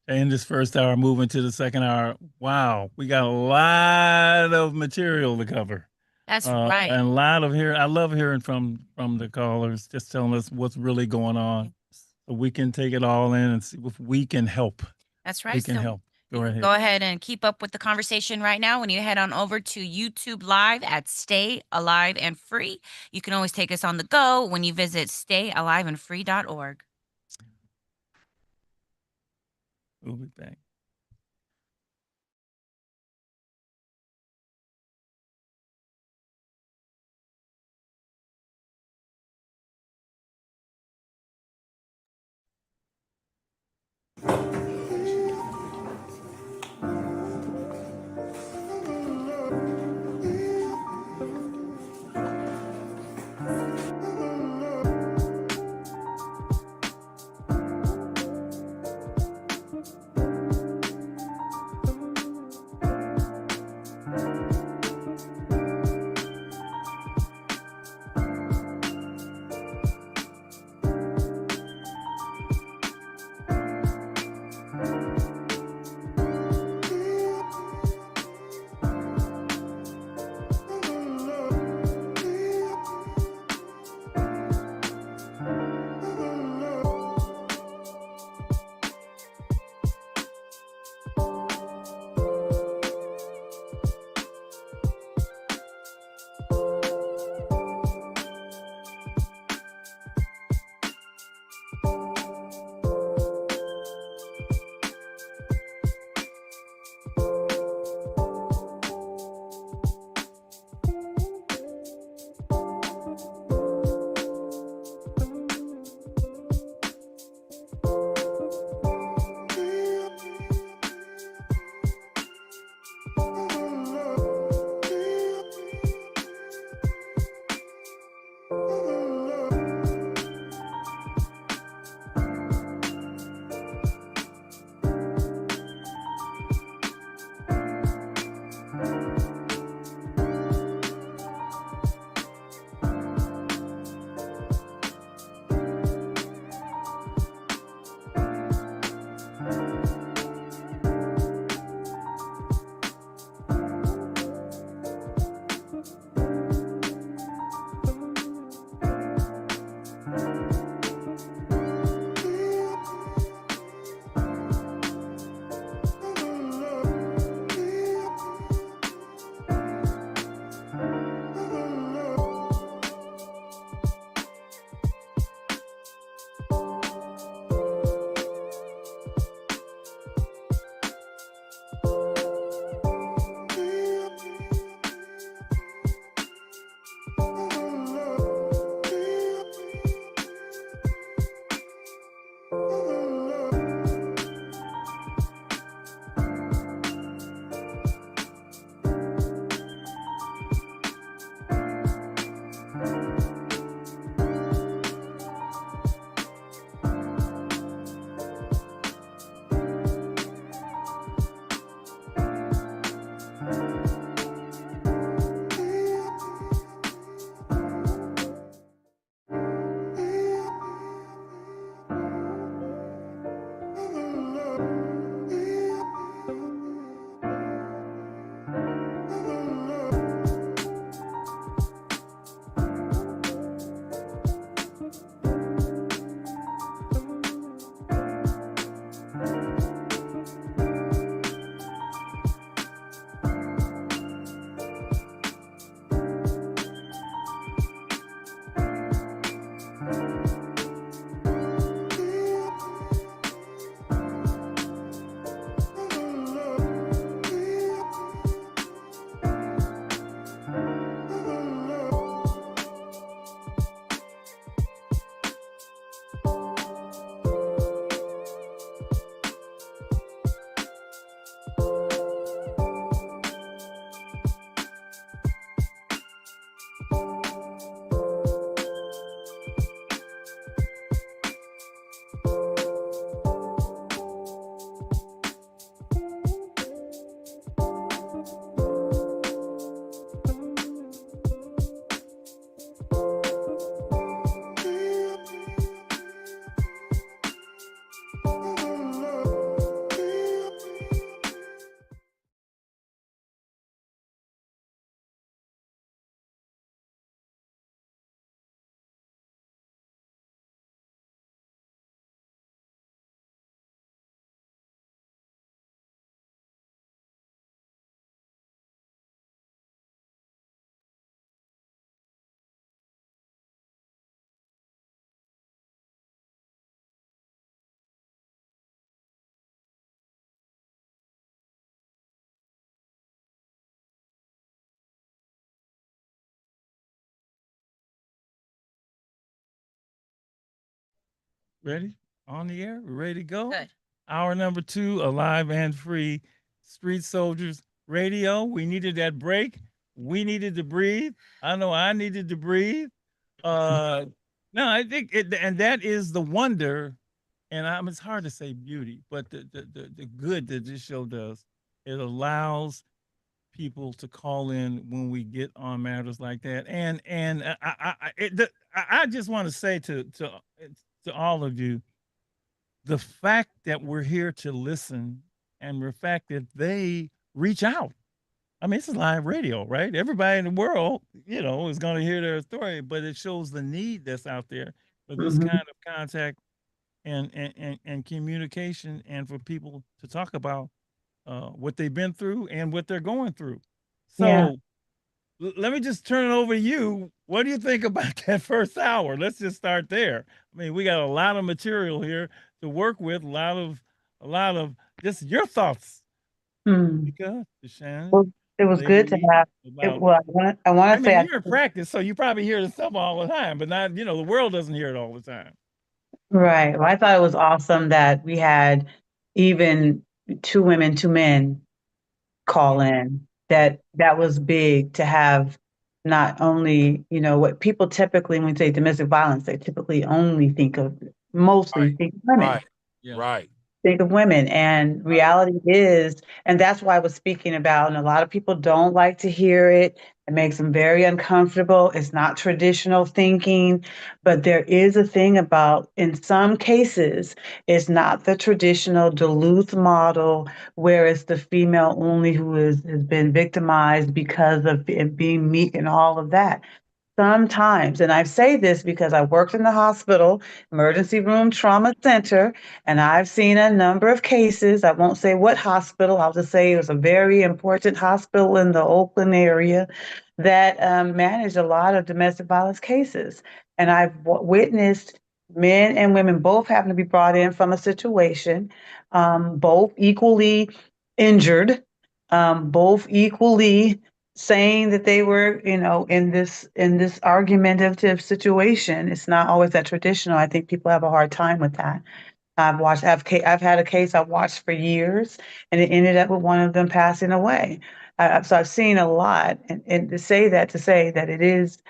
In this first hour, moving to the second hour. Wow, we got a lot of material to cover. That's right. And a lot of I love hearing from the callers, just telling us what's really going on, so we can take it all in and see if we can help. That's right. We can help. Go ahead. Go ahead and keep up with the conversation right now when you head on over to YouTube Live at Stay Alive and Free. You can always take us on the go when you visit stayaliveandfree.org. We'll be back. Ready? On the air? We ready to go? Good. Hour number 2, alive and free. Street Soldiers Radio. We needed that break. We needed to breathe. I know I needed to breathe. No, I think and that is the wonder. And it's hard to say beauty, but the good that this show does, it allows people to call in when we get on matters like that. And I just want to say to all of you, the fact that we're here to listen and the fact that they reach out. I mean, it's live radio, right? Everybody in the world, is going to hear their story, but it shows the need that's out there for this kind of contact and communication, and for people to talk about what they've been through and what they're going through. So let me just turn it over to you. What do you think about that first hour? Let's just start there. I mean, we got a lot of material here to work with, a lot of just your thoughts. Because Shannon, well, it was good to have. Well, I want to say you're in practice, so you probably hear the stuff all the time, but not, the world doesn't hear it all the time. Right. Well, I thought it was awesome that we had even 2 women, 2 men call in. That was big to have. Not only, what people typically, when we say domestic violence, they typically only think of mostly think of women. Right. Yeah. Right. Think of women, and reality is, and that's why I was speaking about, and a lot of people don't like to hear it. It makes them very uncomfortable. It's not traditional thinking, but there is a thing about, in some cases, it's not the traditional Duluth model where it's the female only who has been victimized because of being meek and all of that. Sometimes, and I say this because I worked in the hospital, emergency room trauma center, and I've seen a number of cases. I won't say what hospital, I'll just say it was a very important hospital in the Oakland area that managed a lot of domestic violence cases. And I've witnessed men and women both having to be brought in from a situation, both equally injured, both equally saying that they were, in this argumentative situation. It's not always that traditional. I think people have a hard time with that. I've had a case I watched for years, and it ended up with one of them passing away. So I've seen a lot, and to say that it is,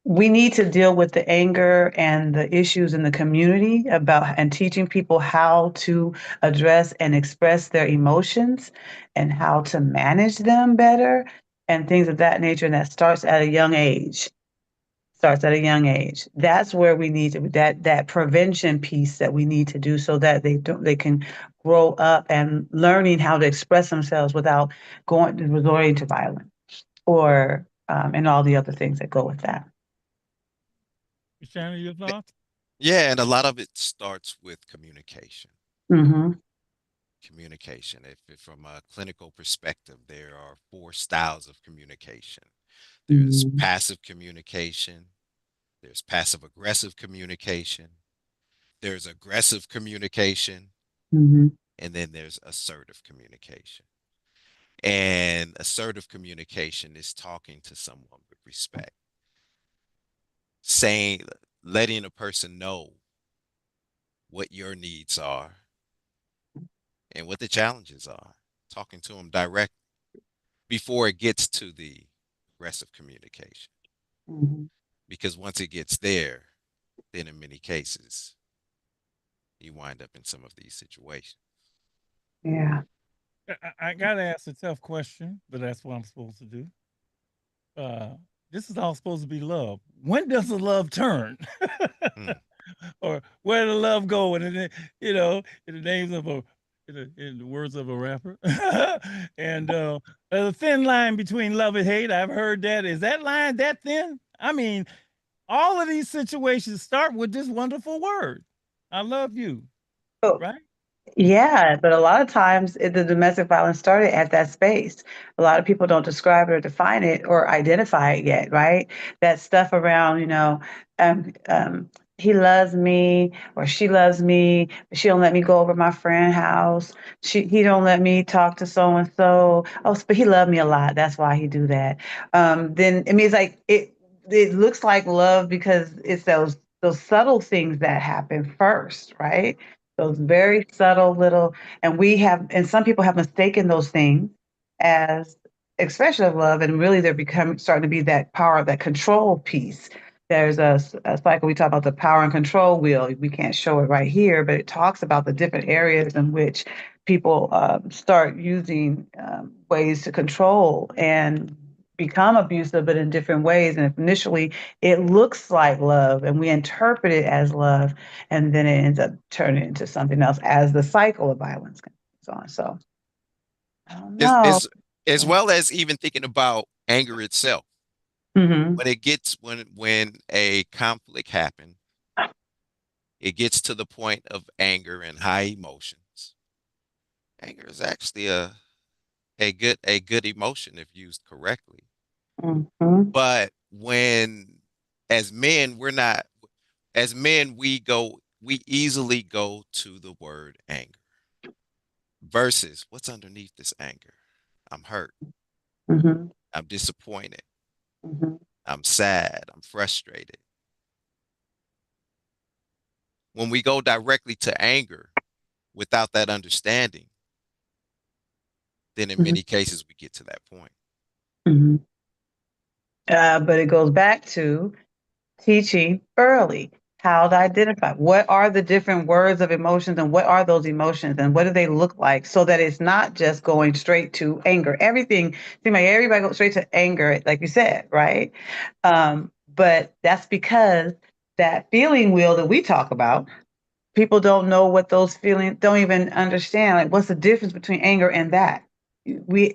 we need to deal with the anger and the issues in the community and teaching people how to address and express their emotions and how to manage them better and things of that nature. And that starts at a young age. That's where we need to, that prevention piece that we need to do, so that they can grow up and learning how to express themselves without resorting to violence or and all the other things that go with that. Shannon, your thoughts? Yeah, and a lot of it starts with communication. Communication. If from a clinical perspective, there are 4 styles of communication. There's passive communication, there's passive aggressive communication, there's aggressive communication, and then there's assertive communication. And assertive communication is talking to someone with respect, letting a person know what your needs are and what the challenges are, talking to them directly before it gets to the aggressive communication. Because once it gets there, then in many cases, you wind up in some of these situations. Yeah. I got to ask a tough question, but that's what I'm supposed to do. This is all supposed to be love. When does the love turn? Or where did the love go? And in the words of a rapper. And there's a thin line between love and hate. I've heard that. Is that line that thin? I mean, all of these situations start with this wonderful word. I love you. Right? Yeah, but a lot of times the domestic violence started at that space. A lot of people don't describe it or define it or identify it yet, right? That stuff around, he loves me or she loves me, but she don't let me go over my friend's house. He don't let me talk to so and so. Oh, but he loved me a lot. That's why he do that. Then it's like it looks like love because it's those those subtle things that happen first, right? Those very subtle little, and some people have mistaken those things as expression of love, and really they're starting to be that power, that control piece. There's a cycle, we talk about the power and control wheel. We can't show it right here, but it talks about the different areas in which people start using ways to control and become abusive, but in different ways. And initially it looks like love and we interpret it as love, and then it ends up turning into something else as the cycle of violence goes on. So I don't know. As well as even thinking about anger itself. Mm-hmm. When a conflict happens, it gets to the point of anger and high emotions. Anger is actually a good emotion if used correctly. Mm-hmm. But as men, we easily go to the word anger versus what's underneath this anger. I'm hurt. Mm-hmm. I'm disappointed. Mm-hmm. I'm sad. I'm frustrated. When we go directly to anger without that understanding, then in many cases we get to that point. Mm-hmm. But it goes back to teaching early how to identify what are the different words of emotions and what are those emotions and what do they look like, so that it's not just going straight to anger. Everything seems like everybody goes straight to anger, like you said, right? But that's because that feeling wheel that we talk about, people don't know what those feelings, don't even understand, like, what's the difference between anger and that.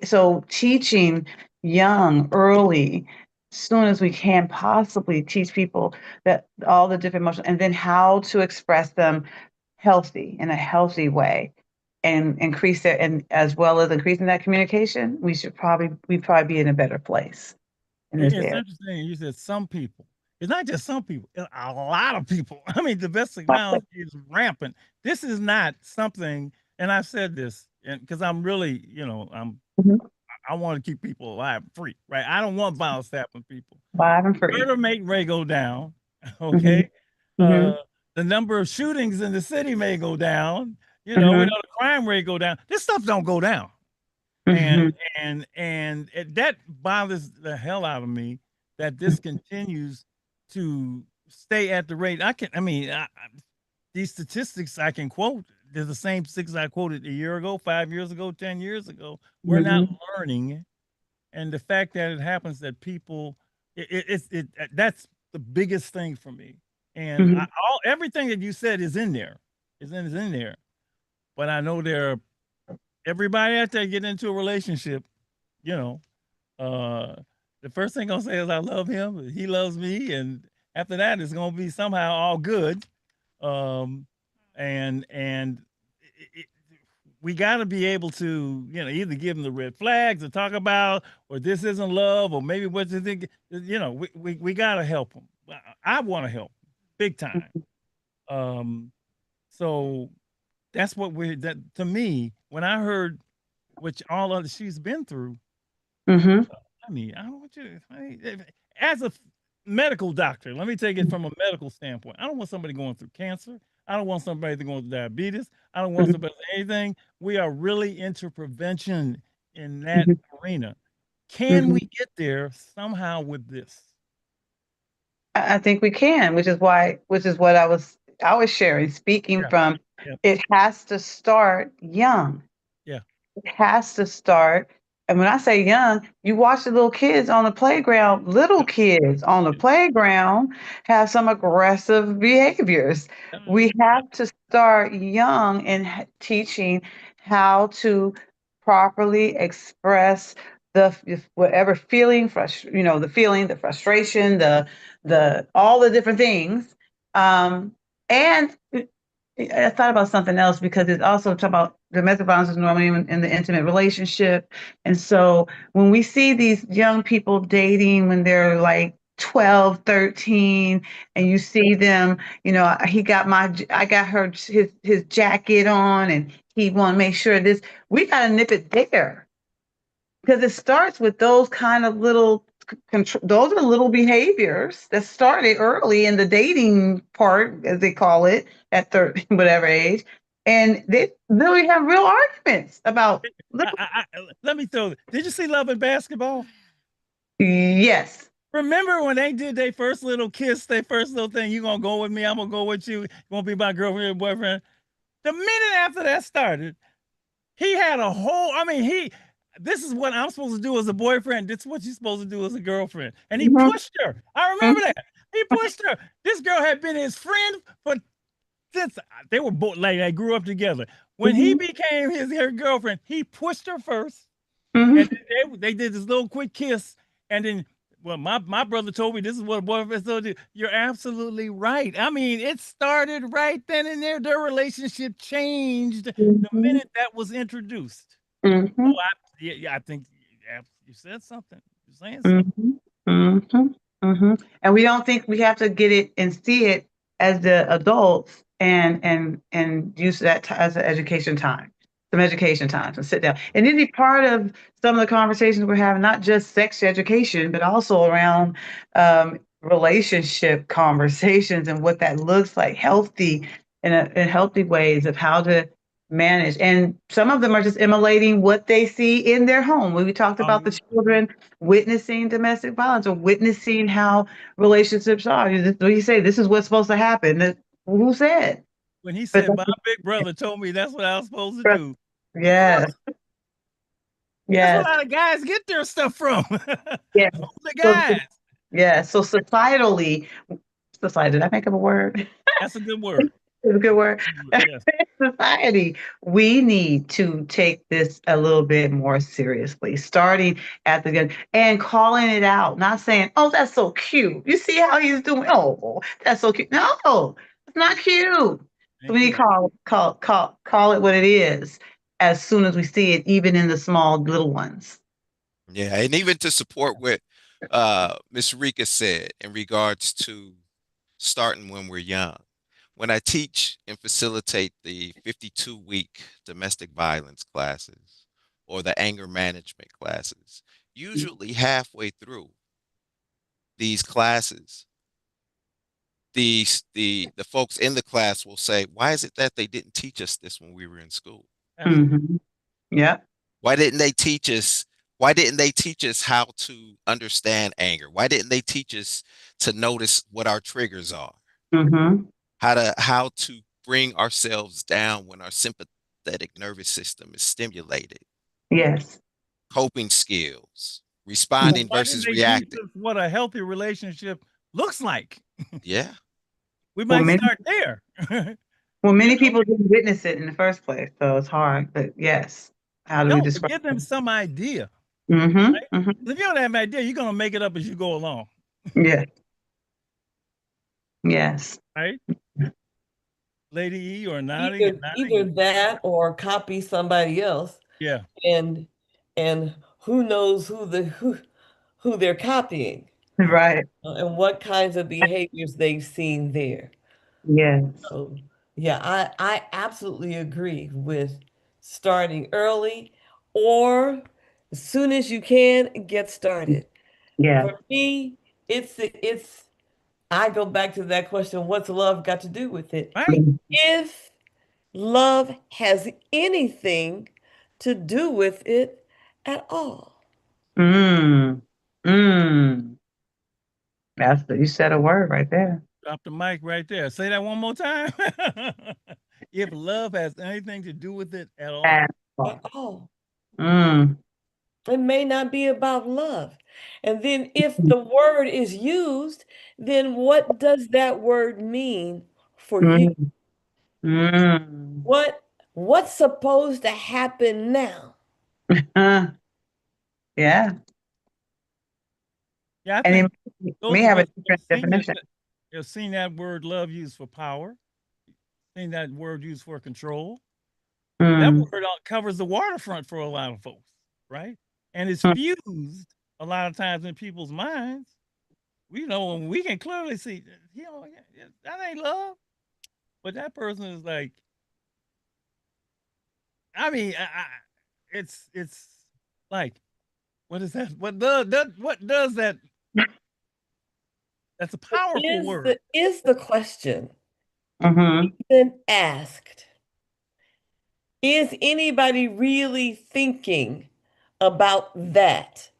So teaching young, early, soon as we can possibly teach people that all the different emotions, and then how to express them in a healthy way, and increase their, and as well as increasing that communication, we'd probably be in a better place in this It's area. interesting. You said some people. It's not just some people. It's a lot of people. I mean, domestic violence is rampant. This is not something, and I've said this, and because I'm really, I want to keep people alive and free, right? I don't want violence to happen to people. Alive and free. Murder may go down, okay? The number of shootings in the city may go down. We know the crime rate go down. This stuff don't go down. And that bothers the hell out of me that this continues to stay at the rate. These statistics I can quote, they're the same statistics I quoted a year ago, 5 years ago, 10 years ago. We're not learning. And the fact that it happens that people, that's the biggest thing for me. And everything that you said is in there, is in there. But I know everybody out there get into a relationship, the first thing gonna say is I love him, he loves me, and after that it's gonna be somehow all good. We got to be able to, either give them the red flags to talk about, or this isn't love, or maybe what you think. We got to help them. I want to help big time. So that's what to me, when I heard all of she's been through, I don't want you as a medical doctor, let me take it from a medical standpoint. I don't want somebody going through cancer. I don't want somebody going through diabetes. I don't want somebody anything. We are really into prevention in that arena. Can we get there somehow with this? I think we can, which is what I was sharing, speaking from. It has to start young. Yeah. It has to start. And when I say young, you watch the little kids on the playground, have some aggressive behaviors. We have to start young in teaching how to properly express whatever feeling, the feeling, the frustration, the all the different things. And I thought about something else, because it's also talk about domestic violence is normally in the intimate relationship. And so when we see these young people dating when they're like 12, 13, and you see them, I got his jacket on, and he want to make sure we got to nip it there. Because it starts with those kind of little those are little behaviors that started early in the dating part, as they call it, at 30, whatever age. And they really have real arguments about. Let me throw it. Did you see Love and Basketball? Yes. Remember when they did their first little kiss, their first little thing? You gonna go with me? I'm gonna go with you. You won't be my girlfriend or boyfriend. The minute after that started, he had a whole. I mean, this is what I'm supposed to do as a boyfriend. This is what you're supposed to do as a girlfriend. And he pushed her. I remember that. He pushed her. This girl had been his friend since they were both like they grew up together. When he became her girlfriend, he pushed her first. And they did this little quick kiss. And then, well, my brother told me this is what a boyfriend told you. You're absolutely right. I mean, it started right then and there. Their relationship changed the minute that was introduced. So I think you said something. You're saying something. And we don't think we have to get it and see it as the adults and use that as an education time. Some education time and sit down. And it'd be part of some of the conversations we're having, not just sex education, but also around relationship conversations and what that looks like, healthy in healthy ways of how to manage. And some of them are just emulating what they see in their home. When we talked about the children witnessing domestic violence or witnessing how relationships are. You say this is what's supposed to happen. Who said? When he said, my big brother told me that's what I was supposed to do. Yes. That's where a lot of guys get their stuff from. Yeah. The guys. So societally, did I make up a word? That's a good word. It's a good word. Yes. Society, we need to take this a little bit more seriously, starting at the beginning and calling it out, not saying, oh, that's so cute. You see how he's doing? Oh, that's so cute. No, it's not cute. So we need to call it what it is as soon as we see it, even in the small little ones. Yeah, and even to support what Ms. Rika said in regards to starting when we're young. When I teach and facilitate the 52-week domestic violence classes or the anger management classes, usually halfway through these classes, the folks in the class will say, why is it that they didn't teach us this when we were in school? Yeah. Why didn't they teach us how to understand anger? Why didn't they teach us to notice what our triggers are? How to bring ourselves down when our sympathetic nervous system is stimulated? Yes. Coping skills, responding versus reacting. What a healthy relationship looks like. Yeah. We might start there. Well, many people didn't witness it in the first place, so it's hard. But yes, how do we describe? Give them some idea. Right? If you don't have an idea, you're gonna make it up as you go along. Yeah. Yes. Right. Lady E or Nani. Either that or copy somebody else. Yeah. And who knows who they're copying. Right. And what kinds of behaviors they've seen there. Yes. So, yeah, I absolutely agree with starting early or as soon as you can get started. Yeah. For me, it's I go back to that question, what's love got to do with it? Right. If love has anything to do with it at all. You said a word right there. Drop the mic right there. Say that one more time. If love has anything to do with it at all. At all. It may not be about love. And then if the word is used, then what does that word mean for you? What's supposed to happen now? Yeah. Yeah, I and think it may have a different definition. You've seen that word love used for power, seen that word used for control. That word covers the waterfront for a lot of folks, right? And it's fused a lot of times in people's minds. We know, we can clearly see, that ain't love. But that person is like, I mean, it's like What is that? What does that? That's a powerful word. Is the question Mm-hmm. been asked? Is anybody really thinking about that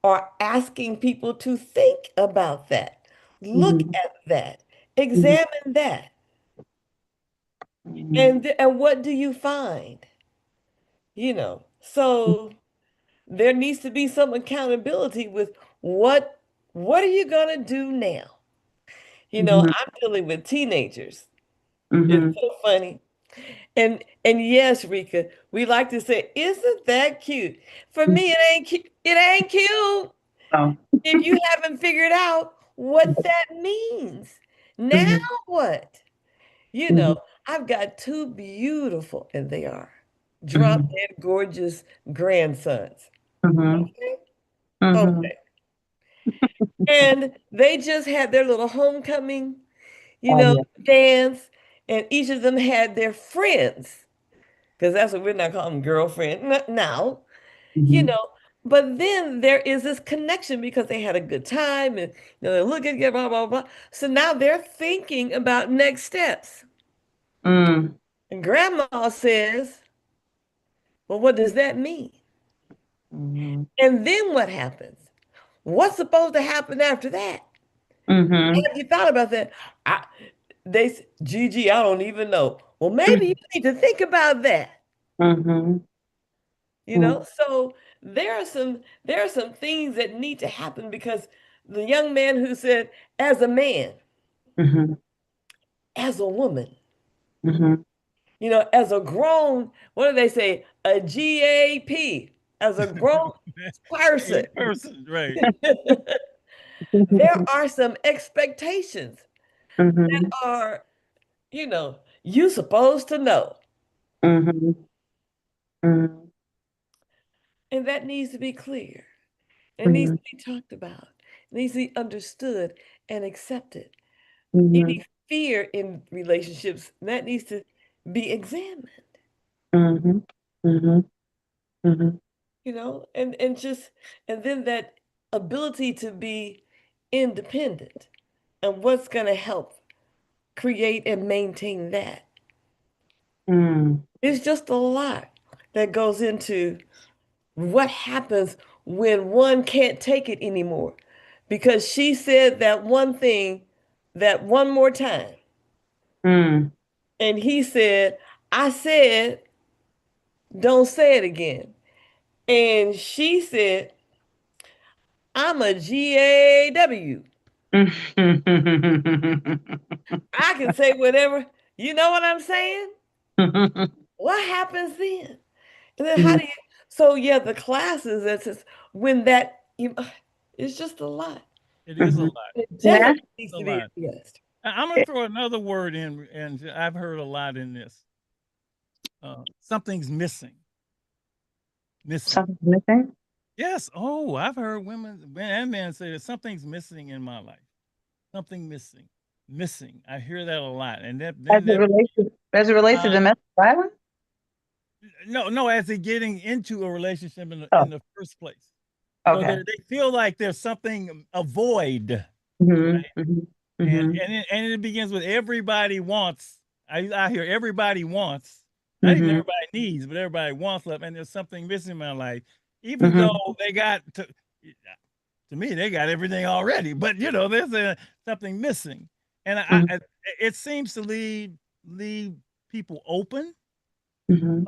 or asking people to think about that? Look Mm-hmm. at that. Examine that. Mm-hmm. And what do you find? So there needs to be some accountability with what are you gonna do now? Mm-hmm. I'm dealing with teenagers. It's Mm-hmm. so funny. And yes, Rika, we like to say, isn't that cute? For me, it ain't cute. It ain't cute Oh. if you haven't figured out what that means. Now Mm-hmm. what? Mm-hmm. I've got two beautiful, and they are drop Mm-hmm. dead gorgeous grandsons. Mm-hmm. Okay. Mm-hmm. Okay. And they just had their little homecoming, Oh yeah. dance, and each of them had their friends, because that's what we're not calling girlfriend now, you Mm-hmm. know. But then there is this connection because they had a good time and they're looking at blah blah blah. So now they're thinking about next steps. Mm. And grandma says, well, what does that mean? Mm-hmm. And then what happens? What's supposed to happen after that? Mm-hmm. Have you thought about that? Gigi, I don't even know. Well, maybe you need to think about that. Mm-hmm. So there are some things that need to happen because the young man who said, as a man, Mm-hmm. as a woman, Mm-hmm. as a grown, what do they say? A GAP, as a grown person. Person, right? There are some expectations that Mm-hmm. are, you supposed to know. Mm-hmm. Mm-hmm. And that needs to be clear. It needs Mm-hmm. to be talked about. It needs to be understood and accepted. Mm-hmm. Any fear in relationships, that needs to be examined, Mm-hmm. Mm-hmm. Mm-hmm. and then that ability to be independent and what's going to help create and maintain that. Mm. It's just a lot that goes into what happens when one can't take it anymore because she said that one thing that one more time. Mm. And he said, I said, don't say it again. And she said, I'm a GAW. I can say whatever. You know what I'm saying? What happens then? And then how do you? So yeah, the classes. That's just when it's just a lot. It is a lot. It Can I definitely ask- needs It's a to be lot. addressed. I'm gonna throw another word in, and I've heard a lot in this. Something's missing. Missing. Something's missing? Yes. Oh, I've heard women and men say that something's missing in my life. Something missing. Missing. I hear that a lot. And As it relates to domestic violence? no, as they're getting into a relationship in Oh. the first place. So Okay. they feel like there's something, a void. Mm-hmm. Right? Mm-hmm. And it begins with everybody wants. I hear everybody wants. Not even Mm-hmm. everybody needs, but everybody wants love. And there's something missing in my life. Even Mm-hmm. though they got to me, they got everything already. But there's something missing. And it seems to leave people open. Mm-hmm.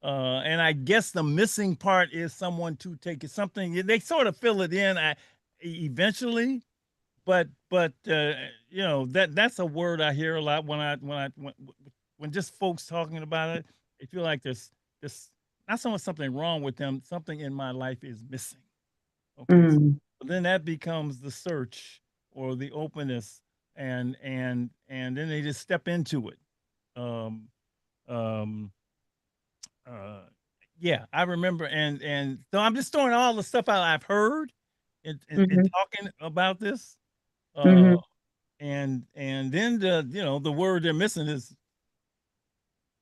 And I guess the missing part is someone to take it. Something they sort of fill it in eventually, but that's a word I hear a lot when just folks talking about it. They feel like there's not so much something wrong with them. Something in my life is missing. Okay, Mm. so then that becomes the search or the openness, and then they just step into it. Um, um, yeah, I remember, and so I'm just throwing all the stuff out I've heard in talking about this, Mm-hmm. and then the word they're missing is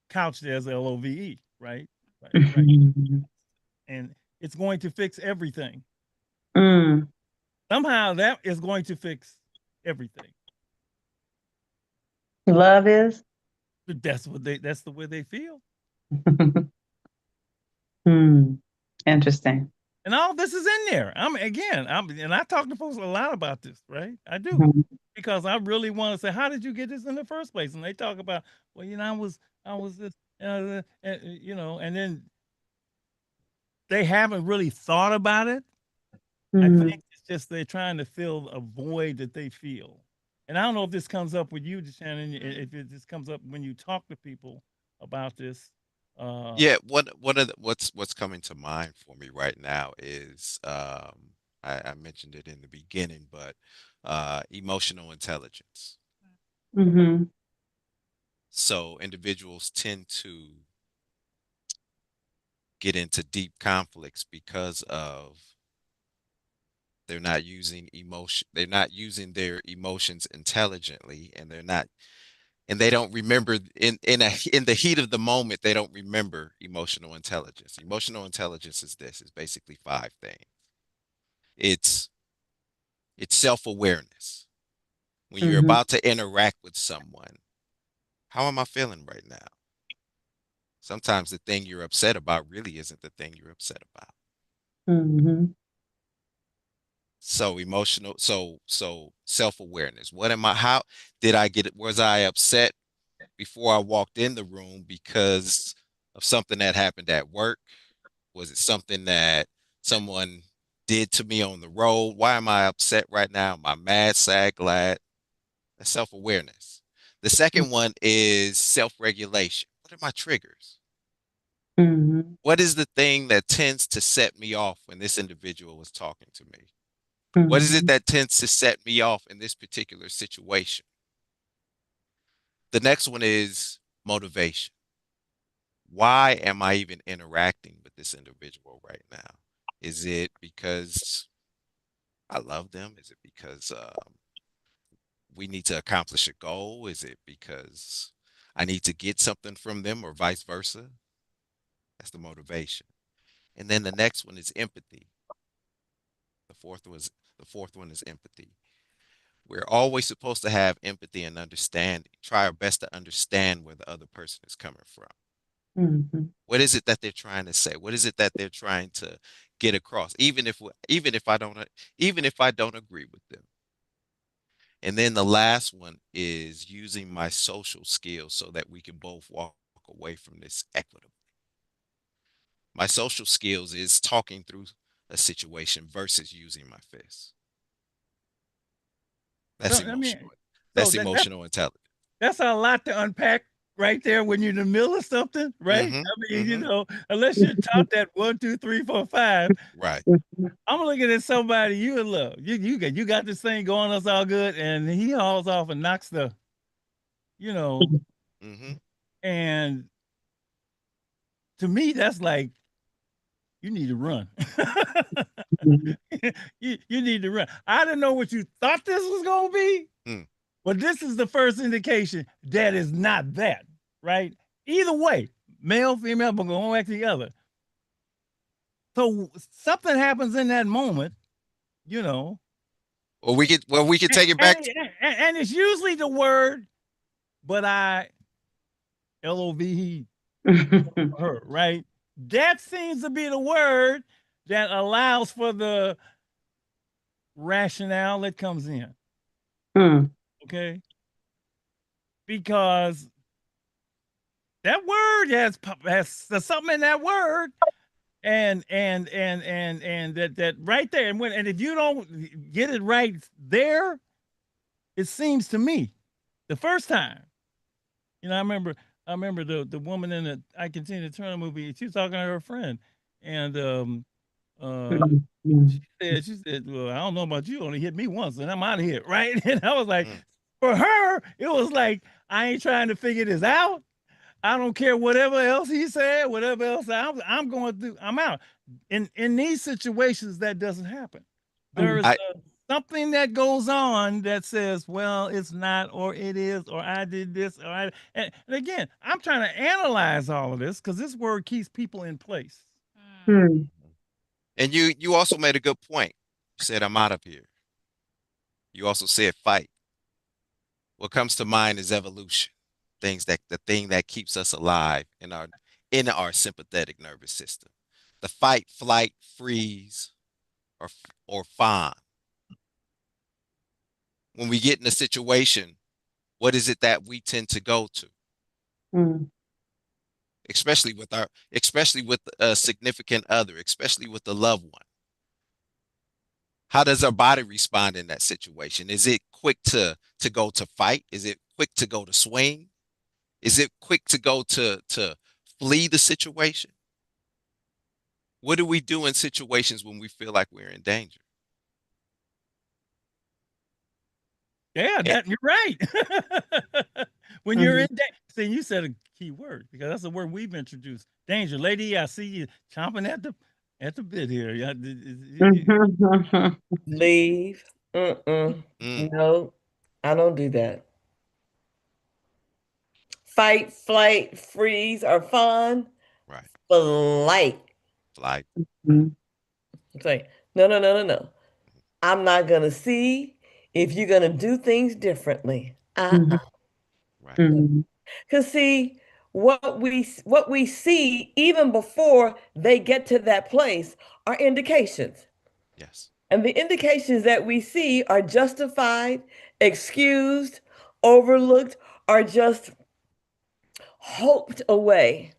couched as LOVE, right? Right. Mm-hmm. and it's going to fix everything. Mm. Somehow that is going to fix everything. Love is? That's the way they feel. Interesting. And all this is in there. And I talk to folks a lot about this, right? I do. Mhm. Because I really want to say, how did you get this in the first place? And they talk about, well, I was this, and then they haven't really thought about it. I think it's just they're trying to fill a void that they feel. And I don't know if this comes up with you, Shannon, if it just comes up when you talk to people about this. Yeah, one of what's coming to mind for me right now is I mentioned it in the beginning, but emotional intelligence. Mm-hmm. So individuals tend to get into deep conflicts because of they're not using their emotions intelligently, and they don't remember in the heat of the moment, they don't remember emotional intelligence. Emotional intelligence is basically 5 things. It's self-awareness. When you're about to interact with someone, how am I feeling right now? Sometimes the thing you're upset about really isn't the thing you're upset about. Mm-hmm. So self-awareness. How did I get it? Was I upset before I walked in the room because of something that happened at work? Was it something that someone did to me on the road? Why am I upset right now? Am I mad, sad, glad? That's self-awareness. The second one is self-regulation. What are my triggers? Mm-hmm. What is the thing that tends to set me off when this individual is talking to me? What is it that tends to set me off in this particular situation? The next one is motivation. Why am I even interacting with this individual right now? Is it because I love them? Is it because we need to accomplish a goal? Is it because I need to get something from them, or vice versa? That's the motivation. And then the next one is empathy. The fourth one is empathy. We're always supposed to have empathy and understanding. Try our best to understand where the other person is coming from. Mm-hmm. What is it that they're trying to say? What is it that they're trying to get across? Even if I don't agree with them. And then the last one is using my social skills so that we can both walk away from this equitably. My social skills is talking through a situation versus using my fists. That's emotional. That's emotional intelligence. That's a lot to unpack right there when you're in the middle of something, right? Unless you're taught that 1, 2, 3, 4, 5. Right. I'm looking at somebody you in love. You got this thing going, that's all good, and he hauls off and knocks the, and to me, that's like, you need to run. you need to run. I didn't know what you thought this was going to be, but this is the first indication that is not that, right? Either way, male, female, but going back to the other. So something happens in that moment, Well, we could take it back. And it's usually the word, but LOVE, her, right? That seems to be the word that allows for the rationale that comes in. Okay? Because that word has something in that word, and that right there, and if you don't get it right there, it seems to me the first time, I remember the woman in the I Can Tina Turner movie. She was talking to her friend, and she said, well, I don't know about you, only hit me once and I'm out of here, right? And I was like, for her, it was like, I ain't trying to figure this out. I don't care whatever else he said, whatever else I'm going through, I'm out. In these situations, that doesn't happen. There is something that goes on that says, well, it's not, or it is, or I did this, or and again, I'm trying to analyze all of this because this word keeps people in place. And you also made a good point. You said, I'm out of here. You also said fight. What comes to mind is evolution. The thing that keeps us alive in our sympathetic nervous system. The fight, flight, freeze, or fawn. When we get in a situation, what is it that we tend to go to? Especially with a significant other, especially with a loved one. How does our body respond in that situation? Is it quick to go to fight? Is it quick to go to swing? Is it quick to go to flee the situation? What do we do in situations when we feel like we're in danger? Yeah, you're right. When you're in danger, see, you said a key word because that's a word we've introduced. Danger, lady. I see you chomping at the bit here. Leave. No, I don't do that. Fight, flight, freeze, or fawn. Right. Flight. Flight. It's like, no. I'm not gonna see if you're gonna do things differently. Right. Because see, what we see even before they get to that place are indications. Yes. And the indications that we see are justified, excused, overlooked, or just hoped away.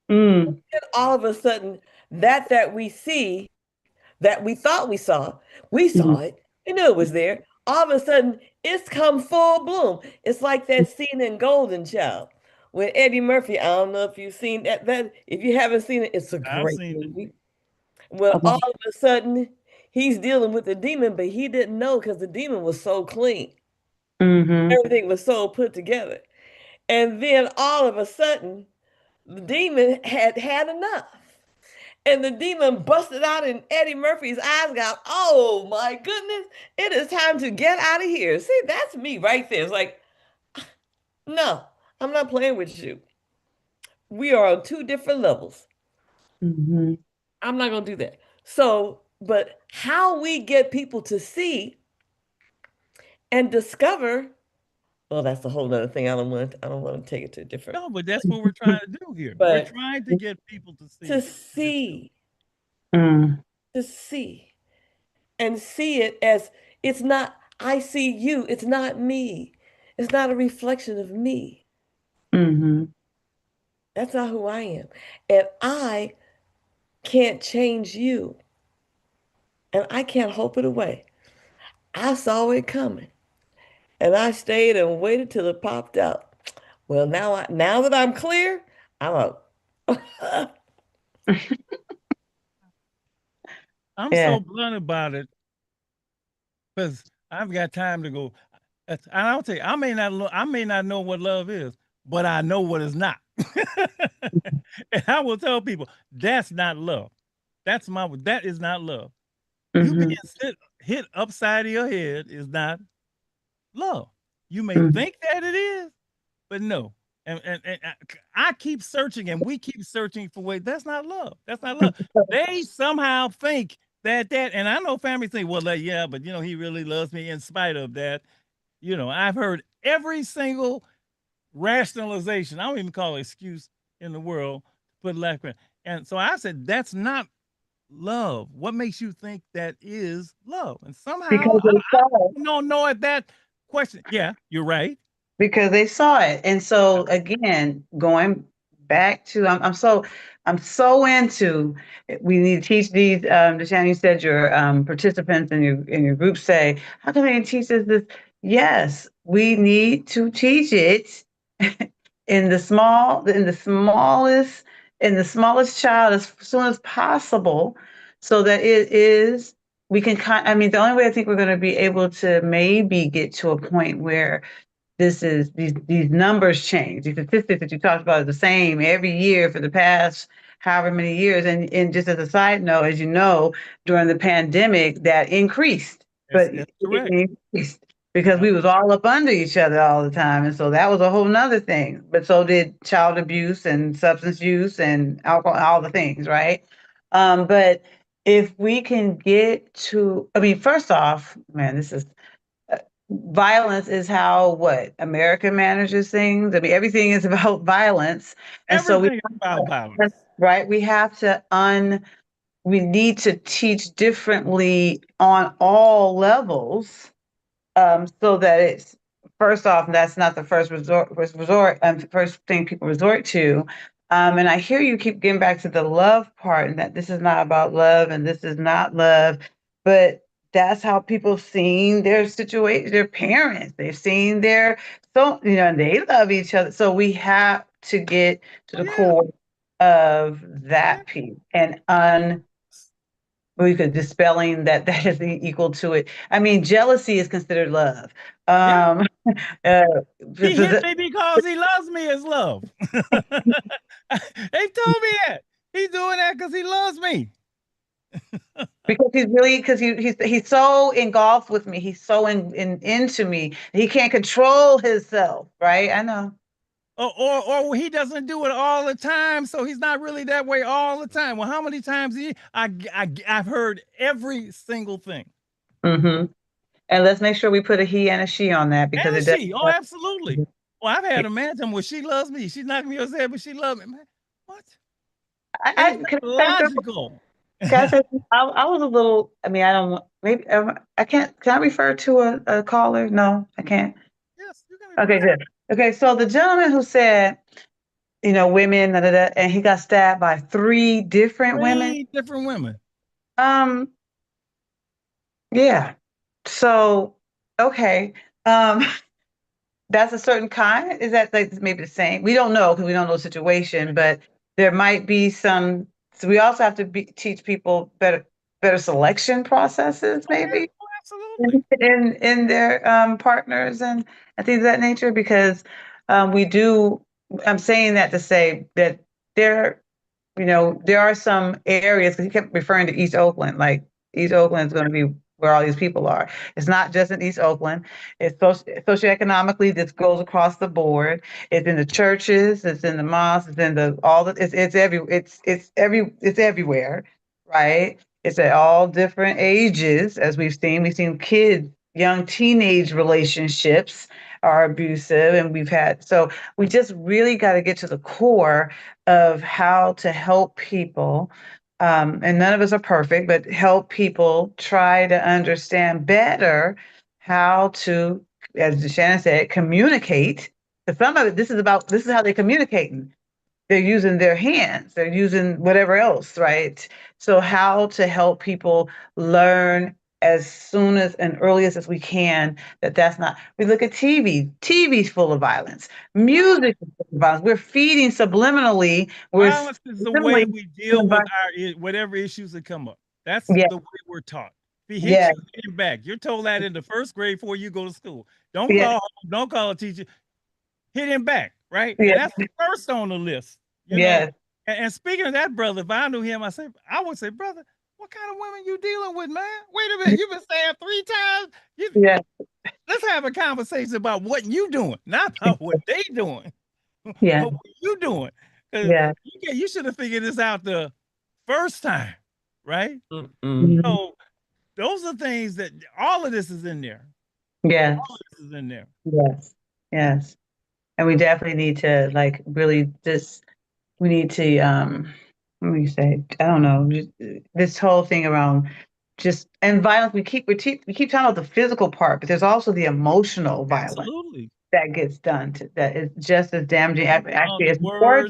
And all of a sudden, that we see, that we thought we saw it, we knew it was there. All of a sudden, it's come full bloom. It's like that scene in Golden Child with Eddie Murphy. I don't know if you've seen that. If you haven't seen it, it's a great movie. Well, all of a sudden, he's dealing with the demon, but he didn't know because the demon was so clean. Everything was so put together. And then all of a sudden, the demon had enough. And the demon busted out in Eddie Murphy's eyes, got, oh my goodness, it is time to get out of here. See, that's me right there. It's like, no, I'm not playing with you. We are on two different levels. I'm not going to do that. So, but how we get people to see and discover, well, that's a whole nother thing. I don't want to take it to a different. No, but that's what we're trying to do here. But we're trying to get people to see. To see. And see it as it's not, I see you. It's not me. It's not a reflection of me. That's not who I am. And I can't change you. And I can't hope it away. I saw it coming. And I stayed and waited till it popped out. Well, now that I'm clear, I'm out. I'm so blunt about it because I've got time to go. I'll tell you, I may not know what love is, but I know what it's not. And I will tell people that's not love. That is not love. You being hit upside of your head is not love. You may think that it is, but no. And I keep searching, and we keep searching for ways. That's not love. That's not love. They somehow think that, and I know families think, well, yeah, but he really loves me in spite of that. I've heard every single rationalization. I don't even call it excuse in the world to put lack. And so I said, that's not love. What makes you think that is love? And somehow I don't know at that question. Yeah, you're right. Because they saw it. And so again, going back to I'm so into, we need to teach these, DeShannon, you said your participants in your group say, how come they didn't teach us this? Yes, we need to teach it in the smallest child as soon as possible, so that we can the only way I think we're going to be able to maybe get to a point where these numbers change. The statistics that you talked about are the same every year for the past however many years. And just as a side note, as you know, during the pandemic, that increased. It increased because we was all up under each other all the time. And so that was a whole nother thing. But so did child abuse and substance use and alcohol, all the things, right? But if we can get to, I mean, first off, man, this is violence is how what America manages things. I mean, everything is about violence, and so Everything is about violence. right. We have to we need to teach differently on all levels, so that it's first off, that's not the first first thing people resort to. And I hear you keep getting back to the love part, and that this is not about love, and this is not love, but that's how people seen their situation, their parents. They've seen their and they love each other. So we have to get to the core of that piece and we could dispelling that is equal to it. I mean, jealousy is considered love. He hit me because he loves me as love. They told me that. He's doing that because he loves me. Because he's so engulfed with me. He's so into me. He can't control himself, right? I know. Or he doesn't do it all the time, so he's not really that way all the time. Well, how many times I've heard every single thing. Mm-hmm. And let's make sure we put a he and a she on that because and a she. Oh, absolutely. Well, I've had a man tell me, well, she loves me. She's knocking me on the head, but she loves me. Man, what? Logical. I was a little. I mean, I don't. Maybe I can't. Can I refer to a caller? No, I can't. Yes, you can. Okay, good. Okay, so the gentleman who said, women, and he got stabbed by three different women. Yeah. So, okay. That's a certain kind. Is that like maybe the same? We don't know because we don't know the situation, but there might be some. So we also have to teach people better selection processes, maybe. Oh, absolutely. In their partners and things of that nature, because we do. I'm saying that to say that there are some areas, because he kept referring to East Oakland, like East Oakland is going to be where all these people are. It's not just in East Oakland. It's socioeconomically, this goes across the board. It's in the churches, it's in the mosques, it's in it's everywhere, right? It's at all different ages, as we've seen. We've seen kids, young teenage relationships are abusive, and so we just really got to get to the core of how to help people. And none of us are perfect, but help people try to understand better how to, as Shannon said, communicate. Because some of it, this is how they're communicating. They're using their hands, they're using whatever else, right? So how to help people learn as soon as and earliest as we can that's not. We look at TV's full of violence, music is full of violence. We're feeding subliminally. Violence is the way we deal with whatever issues that come up. That's the way we're taught. If he hits you, hit him back. You're told that in the first grade before you go to school. Don't call a teacher. Hit him back, right? And that's the first on the list. You know? And speaking of that, brother, if I knew him, I would say, brother, what kind of women you dealing with, man? Wait a minute, you've been saying 3 times. Let's have a conversation about what you doing, not about what they doing. Yeah, what you doing? You should have figured this out the first time, right? So those are things that all of this is in there. Yes, all of this is in there. Yes, and we definitely need to really just. We need to, let me say, I don't know, this whole thing around and violence. We keep talking about the physical part, but there's also the emotional violence that gets done that is just as damaging. Actually, it's more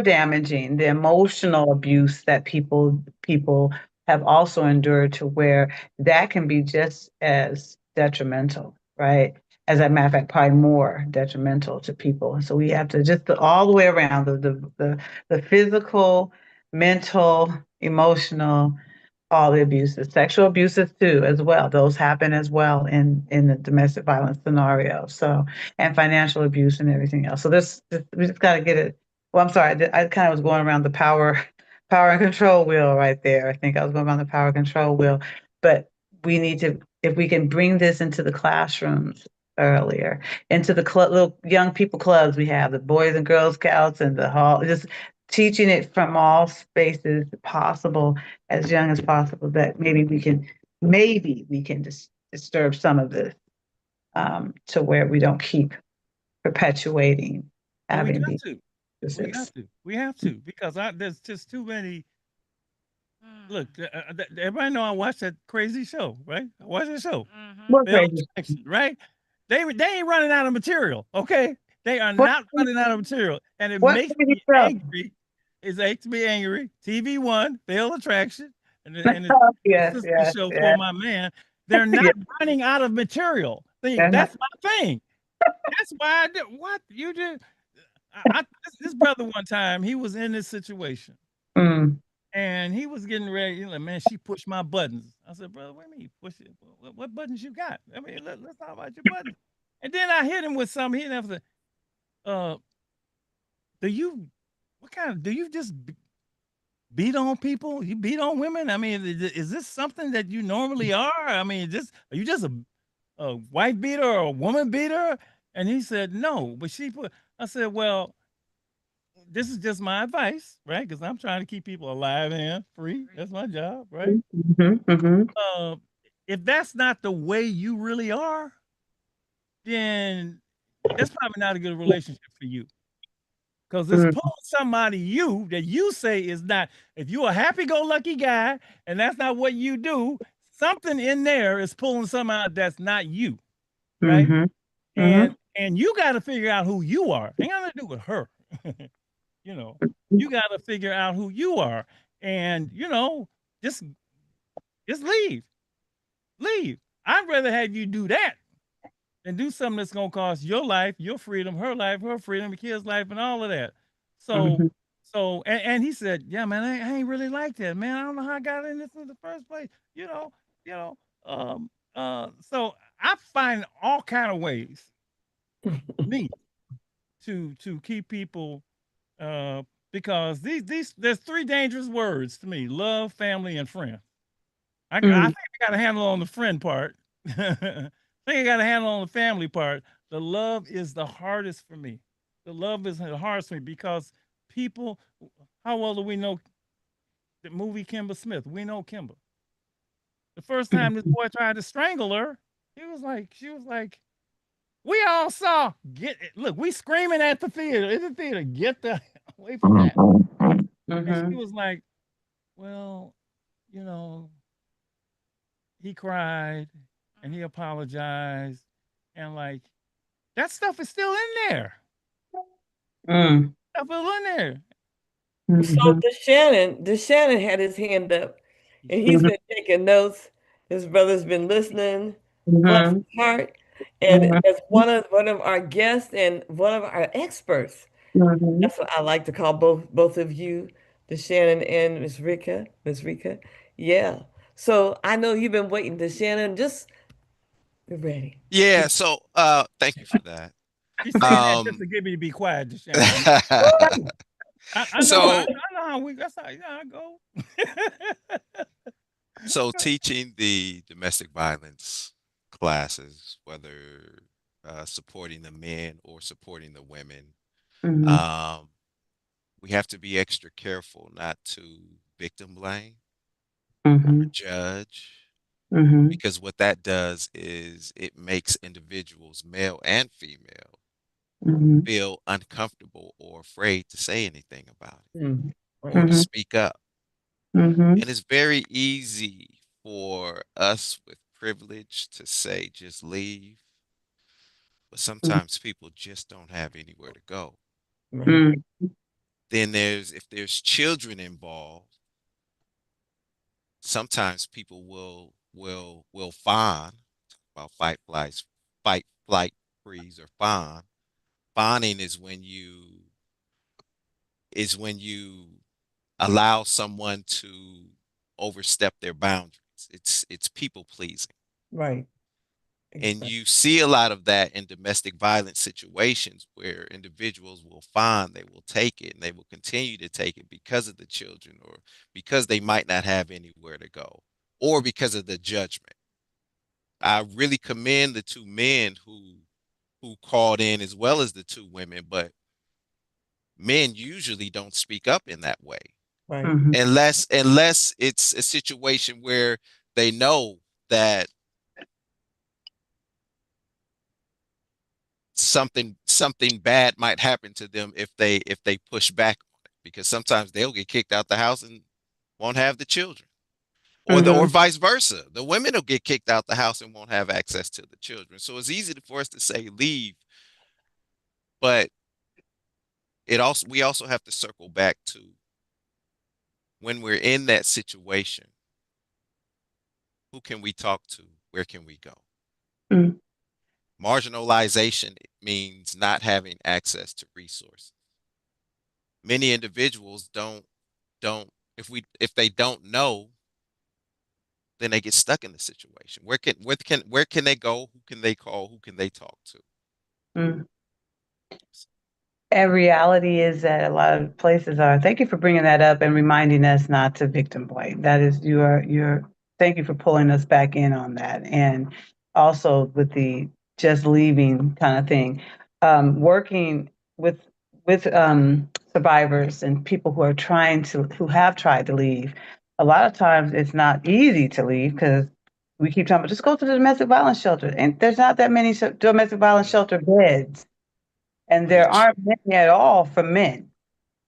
damaging. The emotional abuse that people have also endured, to where that can be just as detrimental, right? As a matter of fact, probably more detrimental to people. So we have to just all the way around the physical, mental, emotional, all the abuses, sexual abuses too, as well. Those happen as well in the domestic violence scenario. So, and financial abuse and everything else. So we just got to get it. Well, I'm sorry, I kind of was going around the power and control wheel right there. I think I was going around the power control wheel, but we need to, if we can bring this into the classrooms earlier, into the little young people clubs we have, the Boys and Girl Scouts and the hall, just teaching it from all spaces possible, as young as possible, that maybe we can disturb some of this to where we don't keep perpetuating And we having got these. to. We have to, because there's just too many. Look, everybody know I watched that crazy show, right? I watched that show. What Fatal crazy? Attraction, right? They ain't running out of material, okay? They are not running out of material, and it makes me angry. It makes me angry. TV1, Fatal Attraction, and it's a sister show for my man. They're not running out of material. That's my thing. That's why I did what you did. This brother one time, he was in this situation. And he was getting ready. He's like, man, she pushed my buttons. I said, brother, what do you mean push it? What buttons you got? I mean, let's talk about your buttons. And then I hit him with something. He didn't have to, do you just beat on people? You beat on women? I mean, is this something that you normally are? I mean, are you just a wife beater or a woman beater? And he said, no, but I said, well, this is just my advice, right? Because I'm trying to keep people alive and free. That's my job, right? If that's not the way you really are, then that's probably not a good relationship for you. Because it's pulling somebody that you say is not. If you're a happy-go-lucky guy and that's not what you do, something in there is pulling something out that's not you, right? And you got to figure out who you are. Ain't got to do with her. You know, you got to figure out who you are, and just leave. I'd rather have you do that than do something that's gonna cost your life, your freedom, her freedom, the kid's life, and all of that. So, and he said, yeah, man, I ain't really like that, man. I don't know how I got in this in the first place. So I find all kind of ways to keep people. Because there's three dangerous words to me: love, family, and friend. I think I got a handle on the friend part. I think I got a handle on the family part. The love is the hardest for me. The love is the hardest for me because people. How well do we know the movie Kimber Smith? We know Kimber. The first time this boy tried to strangle her, she was like, we all saw. Look, we screaming at the theater. In the theater, get the away from that. And she was like, well, he cried and he apologized. And like, that stuff is still in there. Stuff is in there. So DeShannon had his hand up and he's been taking notes. His brother's been listening from his heart. And as one of our guests and one of our experts, that's what I like to call both of you, DeShannon and Miss Rika. Yeah. So I know you've been waiting, DeShannon. Just be ready. Yeah. So thank you for that. He's saying that just to get me to be quiet, DeShannon. I know how that's how I go. So teaching the domestic violence classes, whether supporting the men or supporting the women, we have to be extra careful not to victim blame or judge, because what that does is it makes individuals, male and female, feel uncomfortable or afraid to say anything about it or to speak up. And it's very easy for us with privilege to say, just leave. But sometimes people just don't have anywhere to go. Then if there's children involved, sometimes people will fawn, about fight, flight, freeze, or fawn. Fawning is when you allow someone to overstep their boundaries. It's people pleasing. Right. And you see a lot of that in domestic violence situations where individuals will find they will take it and they will continue to take it because of the children or because they might not have anywhere to go or because of the judgment. I really commend the two men who called in as well as the two women, but men usually don't speak up in that way. Right. Unless it's a situation where they know that something bad might happen to them if they push back on it, because sometimes they'll get kicked out the house and won't have the children, or vice versa. The women will get kicked out the house and won't have access to the children. So it's easy for us to say leave, but we also have to circle back to when we're in that situation, who can we talk to? Where can we go? Marginalization means not having access to resources. Many individuals if they don't know, then they get stuck in the situation. Where can they go? Who can they call? Who can they talk to? And reality is that a lot of places are. Thank you for bringing that up and reminding us not to victim blame. That is, thank you for pulling us back in on that. And also with the just leaving kind of thing, working with survivors and people who have tried to leave. A lot of times it's not easy to leave because we keep talking about just go to the domestic violence shelter, and there's not that many domestic violence shelter beds. And there aren't many at all for men.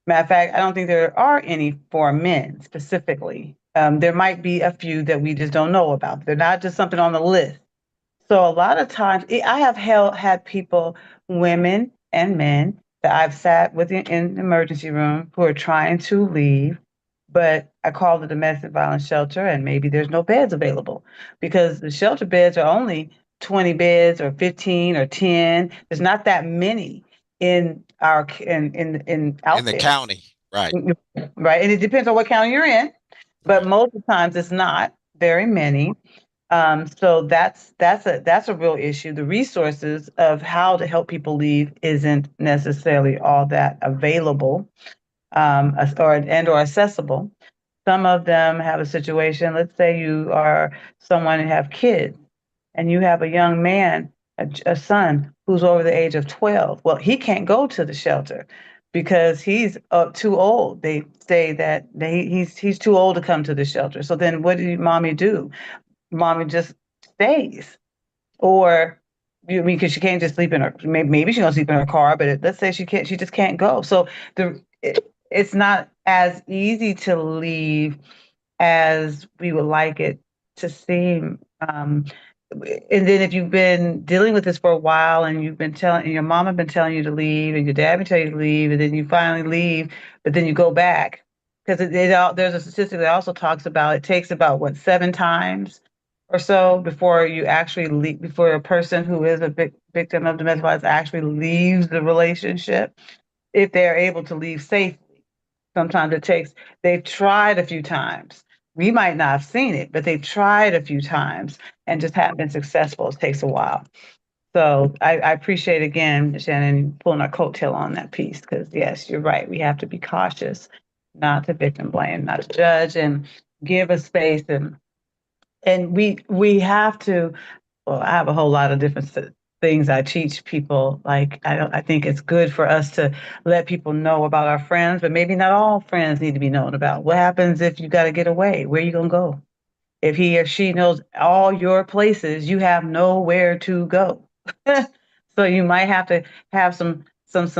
Matter of fact, I don't think there are any for men specifically. There might be a few that we just don't know about. They're not just something on the list. So a lot of times, I have had people, women and men, that I've sat with in the emergency room who are trying to leave, but I call the domestic violence shelter and maybe there's no beds available because the shelter beds are only 20 beds or 15 or 10. There's not that many in our in the county, right? Right, and it depends on what county you're in, but most of the times it's not very many. So that's a real issue. The resources of how to help people leave isn't necessarily all that available, or accessible. Some of them have a situation. Let's say you are someone who have kids, and you have a young man, a son who's over the age of 12. Well, he can't go to the shelter because he's too old. They say that he's too old to come to the shelter. So then what do mommy do? Mommy just stays. Or because she can't just sleep in her, maybe she's gonna sleep in her car, but let's say she just can't go. So it's not as easy to leave as we would like it to seem. And then if you've been dealing with this for a while and and your mom have been telling you to leave and your dad been telling you to leave, and then you finally leave, but then you go back because there's a statistic that also talks about it takes about 7 times or so before you actually leave, before a person who is a victim of domestic violence actually leaves the relationship, if they're able to leave safely. Sometimes they've tried a few times. We might not have seen it, but they've tried a few times and just haven't been successful. It takes a while. So I appreciate, again, Shannon, pulling our coattail on that piece, because yes, you're right. We have to be cautious, not to victim blame, not to judge, and give a space. And we have to, well, I have a whole lot of different things I teach people. Like, I think it's good for us to let people know about our friends, but maybe not all friends need to be known about. What happens if you got to get away? Where are you going to go? If he or she knows all your places, you have nowhere to go. So you might have to have some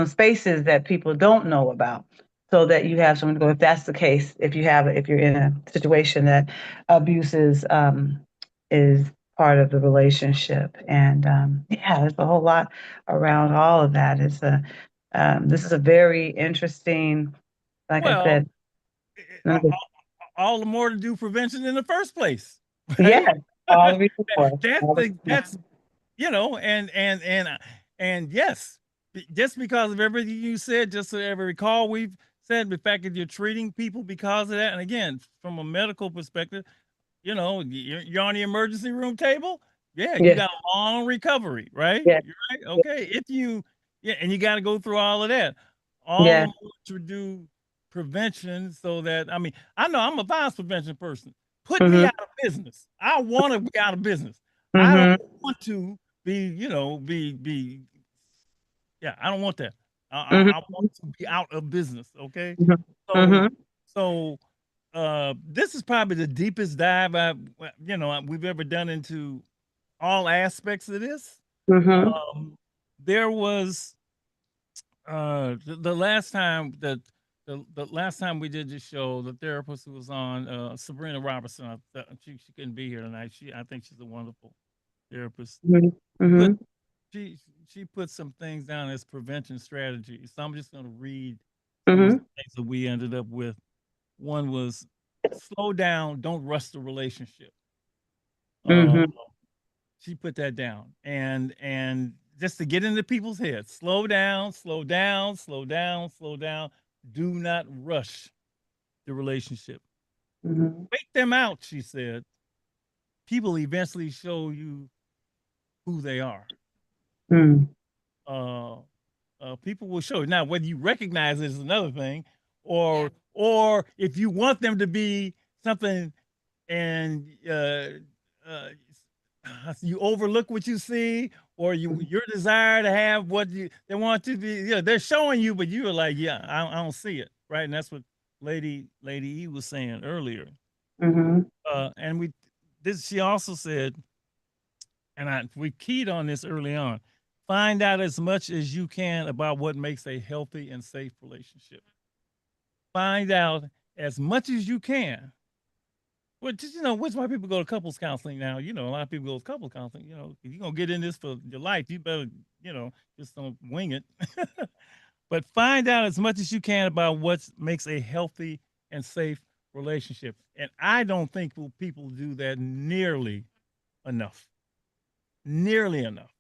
spaces that people don't know about, so that you have someone to go. If that's the case, if you're in a situation that abuse is part of the relationship, and there's a whole lot around all of that. This is a very interesting, like I said, all the more to do prevention in the first place. Right? Yeah, all the that's and yes, just because of everything you said, just so every recall we've said, the fact that you're treating people because of that, and again, from a medical perspective, you're on the emergency room table. Yeah, you got a long recovery, right? Yeah. You're right. Okay, and you got to go through all of that, to do prevention, so that I know I'm a violence prevention person. Put me out of business. I want to be out of business. I don't want to be, I don't want that. I want to be out of business. Okay. So this is probably the deepest dive we've ever done into all aspects of this. There was the last time that the last time we did this show, the therapist who was on, Sabrina Robertson, she couldn't be here tonight. I think she's a wonderful therapist. But she put some things down as prevention strategies. So I'm just going to read some of the things that we ended up with. One was slow down, don't rush the relationship. She put that down, and just to get into people's heads, slow down, slow down, slow down, slow down. Do not rush the relationship. Wait them out, she said. People eventually show you who they are. People will show. Now, whether you recognize it is another thing, or if you want them to be something, and you overlook what you see, or your desire to have what they want to be. Yeah, they're showing you, but you are like, yeah, I don't see it, right? And that's what Lady E was saying earlier. And she also said, and we keyed on this early on. Find out as much as you can about what makes a healthy and safe relationship. Find out as much as you can. Well, just, which why people go to couples counseling now. A lot of people go to couples counseling. If you're going to get in this for your life, you better, just don't wing it. But find out as much as you can about what makes a healthy and safe relationship. And I don't think people do that nearly enough. Nearly enough.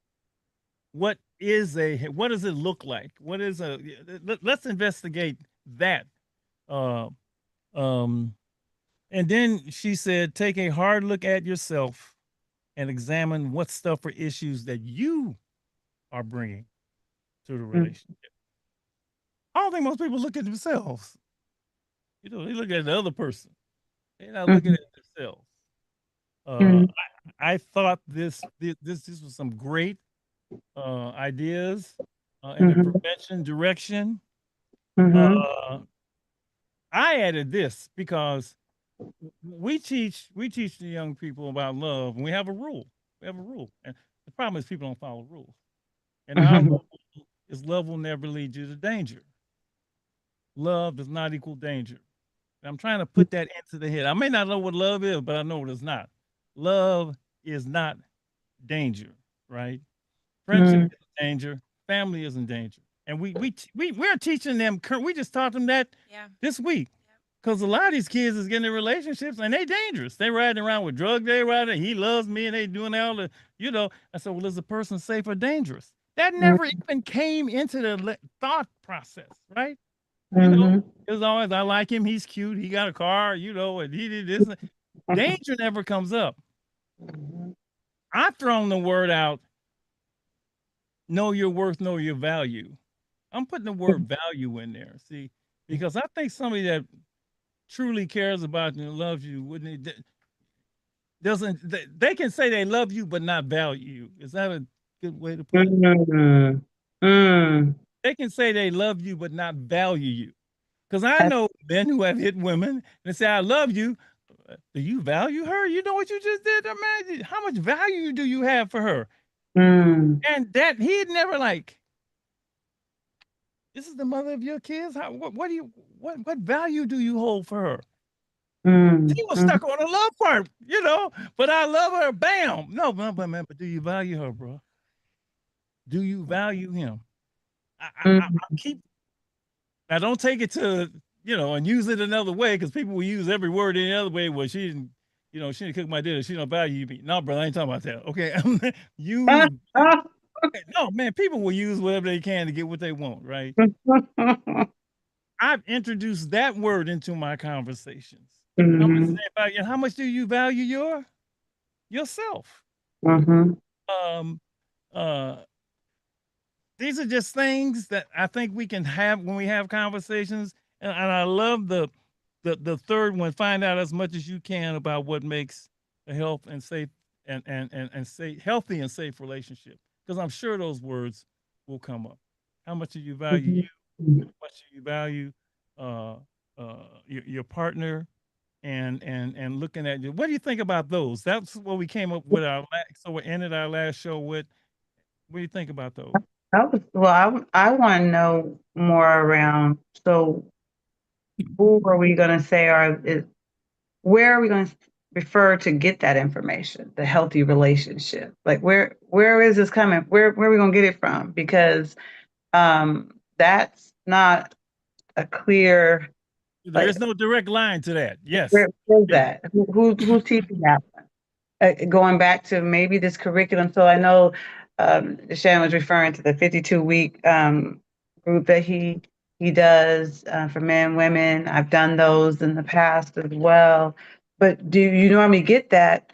What does it look like? Let's investigate that. And then she said, take a hard look at yourself and examine what stuff or issues that you are bringing to the relationship. I don't think most people look at themselves. They look at the other person. They're not looking at themselves. I thought this was some great ideas in the prevention direction. I added this because we teach the young people about love, and we have a rule. And the problem is people don't follow rules. And our rule is love will never lead you to danger. Love does not equal danger. And I'm trying to put that into the head. I may not know what love is, but I know what it's not. Love is not danger, right? Friendship is danger. Family is in danger. And we're teaching them. We just taught them that this week. Because a lot of these kids is getting in relationships and they dangerous. They riding around with drugs. They riding, he loves me, and they doing all the, I said, well, is the person safe or dangerous? That never even came into the thought process, right? It was always, I like him, he's cute, he got a car, and he did this. Danger never comes up. I've thrown the word out, know your worth, know your value. I'm putting the word value in there, see? Because I think somebody that truly cares about you and loves you, they can say they love you but not value you. Is that a good way to put it? They can say they love you but not value you. Because I know men who have hit women and say, I love you. Do you value her? You know what you just did? Imagine how much value do you have for her? And that he'd never this is the mother of your kids. What value do you hold for her? She was stuck on the love part, but I love her. Bam. No, but do you value her, bro? Do you value him? I now don't take it to, and use it another way, because people will use every word in the other way. Well, she didn't cook my dinner. She don't value me. No, brother, I ain't talking about that. Okay. No, man, people will use whatever they can to get what they want, right? I've introduced that word into my conversations. How much do you value yourself? These are just things that I think we can have when we have conversations. And I love the third one, find out as much as you can about what makes a health and safe and safe, healthy and safe relationship. Because I'm sure those words will come up. How much do you value you? How much do you value your partner? And looking at you, what do you think about those? That's what we came up with so we ended our last show with. What do you think about those? I want to know more around. So, who are we going to say where are we going to refer to get that information? The healthy relationship, like where is this coming? Where are we going to get it from? Because that's not a clear. There is no direct line to that. Yes. Where is that? Who's teaching that one? Going back to maybe this curriculum. So I know Shannon was referring to the 52-week group that he does for men and women. I've done those in the past as well. But do you normally get that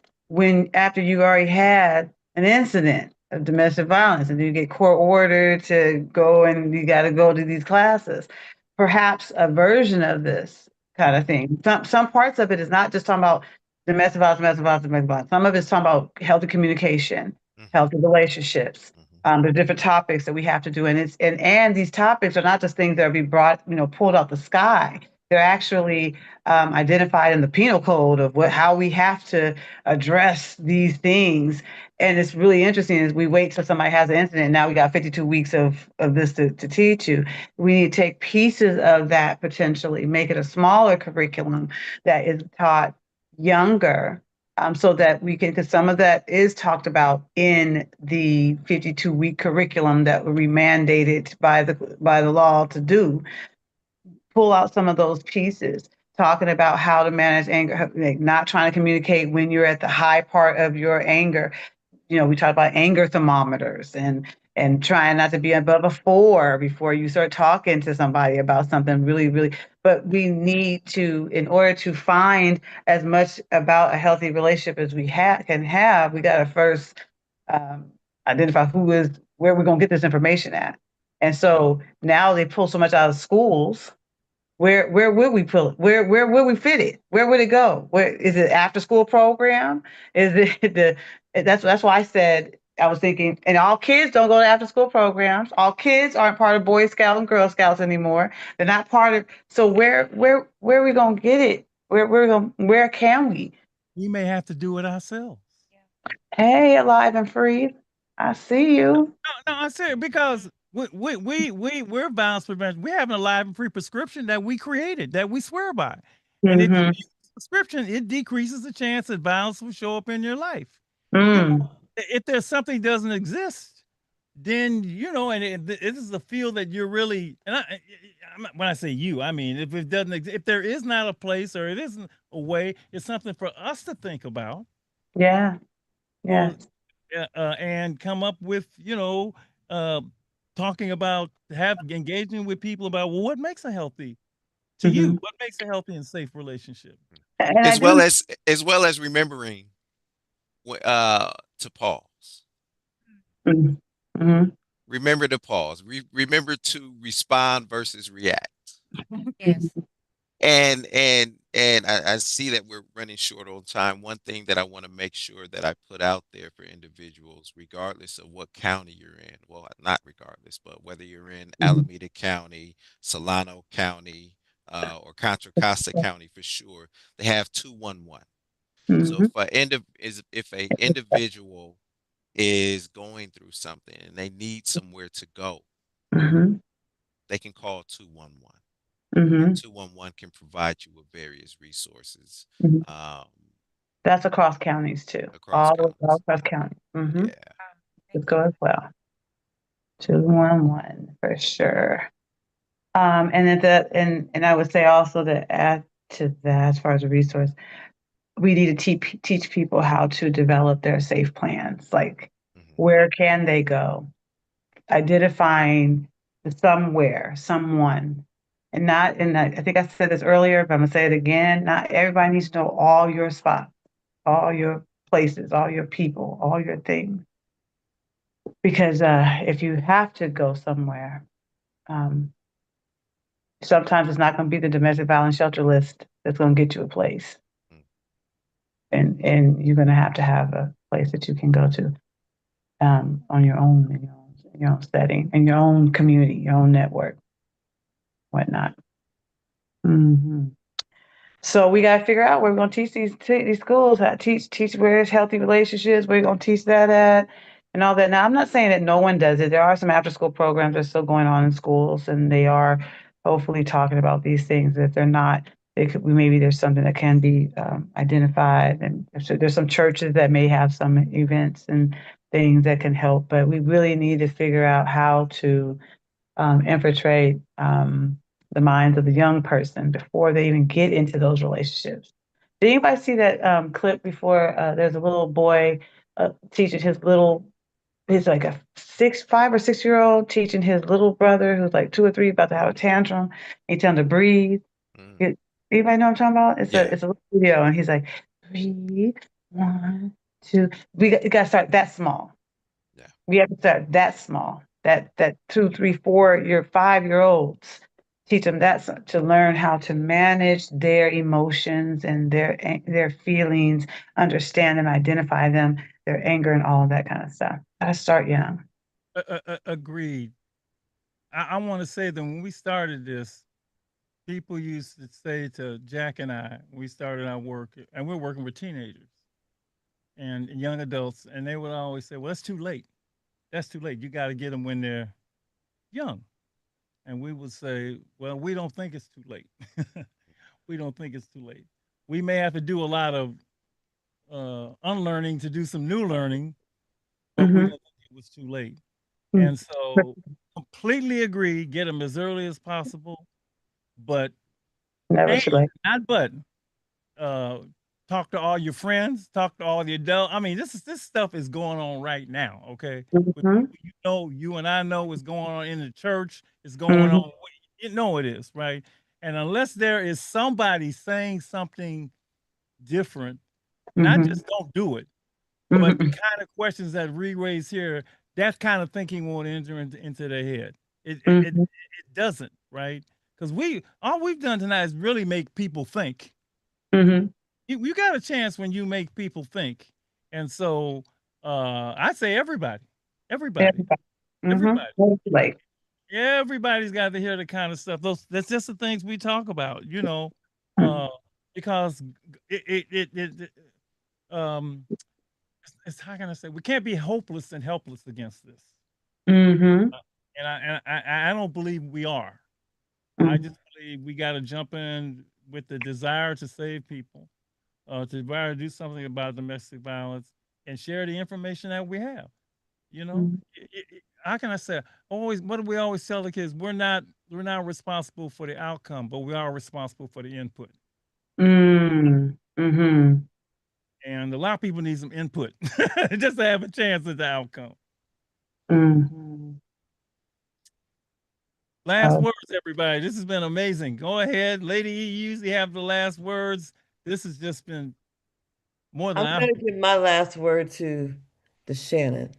after you already had an incident of domestic violence and you get court ordered to go and you got to go to these classes? Perhaps a version of this kind of thing. Some parts of it is not just talking about domestic violence. Some of it's talking about healthy communication, healthy relationships. There's different topics that we have to do, and these topics are not just things that are pulled out the sky. They're actually identified in the penal code of how we have to address these things. And it's really interesting as we wait till somebody has an incident. Now we got 52 weeks of this to teach you. We need to take pieces of that potentially, make it a smaller curriculum that is taught younger, so that we can, because some of that is talked about in the 52-week curriculum that will be mandated by the law to do. Pull out some of those pieces, talking about how to manage anger, not trying to communicate when you're at the high part of your anger. We talk about anger thermometers and trying not to be above a 4 before you start talking to somebody about something really, really. But we need to, in order to find as much about a healthy relationship as we can have, we got to first identify where we're going to get this information at. And so now they pull so much out of schools. Where would we pull it? Where would we fit it? Where would it go? Where is it? After school program? Is it that's why I said, I was thinking, and all kids don't go to after school programs. All kids aren't part of Boy Scouts and Girl Scouts anymore. They're not part of. So where are we gonna get it? Where can we? We may have to do it ourselves. Hey, Alive and Free, I see you. No, I'm serious, because we're violence prevention. We have an Alive and Free prescription that we created, that we swear by. And if you use the prescription, it decreases the chance that violence will show up in your life. If there's something doesn't exist, then and it is a field that you're really, and when I say you, I mean if it doesn't exist, if there is not a place or it isn't a way, it's something for us to think about. Yeah. And come up with talking about engaging with people about what makes a healthy to you, what makes a healthy and safe relationship, as well as remembering to pause. Remember to pause. Remember to respond versus react. Yes. And I see that we're running short on time. One thing that I want to make sure that I put out there for individuals, regardless of what county you're in, well, not regardless, but whether you're in Alameda County, Solano County, or Contra Costa County for sure, they have 211. So if an individual is going through something and they need somewhere to go, they can call 211. 211 can provide you with various resources. That's across counties too. All across counties. Yeah. Let's go as well. 211 for sure. And I would say also to add to that, as far as a resource, we need to teach people how to develop their safe plans. Like, where can they go? Identifying someone. And I think I said this earlier, but I'm gonna say it again. Not everybody needs to know all your spots, all your places, all your people, all your things. Because if you have to go somewhere, sometimes it's not gonna be the domestic violence shelter list that's gonna get you a place. And you're gonna have a place that you can go to on your own, setting, in your own community, your own network, whatnot. So we got to figure out where we're going to teach these schools how to teach where's healthy relationships, where you're going to teach that at, and all that. Now, I'm not saying that no one does it. There are some after school programs that are still going on in schools, and they are hopefully talking about these things. If they're not, maybe there's something that can be identified. And there's some churches that may have some events and things that can help, but we really need to figure out how to infiltrate the minds of the young person before they even get into those relationships. Did anybody see that clip before? There's a little boy teaching he's like a 5 or 6 year old teaching his little brother who's like 2 or 3 about to have a tantrum. He telling him to breathe. Anybody know what I'm talking about? It's a little video, and he's like, breathe, 1, 2. We got to start that small. Yeah, we have to start that small. That 2, 3, 4, 5-year-olds, teach them that to learn how to manage their emotions and their feelings, understand and identify them, their anger and all of that kind of stuff. Gotta start young. Agreed. I want to say that when we started this, people used to say to Jack and I, we started our work, and we're working with teenagers and young adults, and they would always say, well, that's too late. That's too late. You got to get them when they're young. And we would say, well, we don't think it's too late. We don't think it's too late. We may have to do a lot of unlearning to do some new learning, but we don't think it was too late. And so completely agree, get them as early as possible, but never too late. Not but talk to all your friends, talk to all the adults. I mean, this stuff is going on right now, okay? You and I know what's going on in the church, it's going on, it is, right? And unless there is somebody saying something different, not just don't do it, but the kind of questions that we raise here, that kind of thinking won't enter into their head. It doesn't, right? Because all we've done tonight is really make people think. You got a chance when you make people think. And so I say everybody. Everybody's got to hear the kind of stuff. That's just the things we talk about, because it's how can I say, we can't be hopeless and helpless against this. And I don't believe we are. I just believe we got to jump in with the desire to save people, to desire to do something about domestic violence and share the information that we have. How can I say? What do we always tell the kids? We're not responsible for the outcome, but we are responsible for the input. And a lot of people need some input just to have a chance at the outcome. Last words, everybody. This has been amazing. Go ahead, Lady E. You usually have the last words. This has just been more than I'm going to give my last word to Shannon.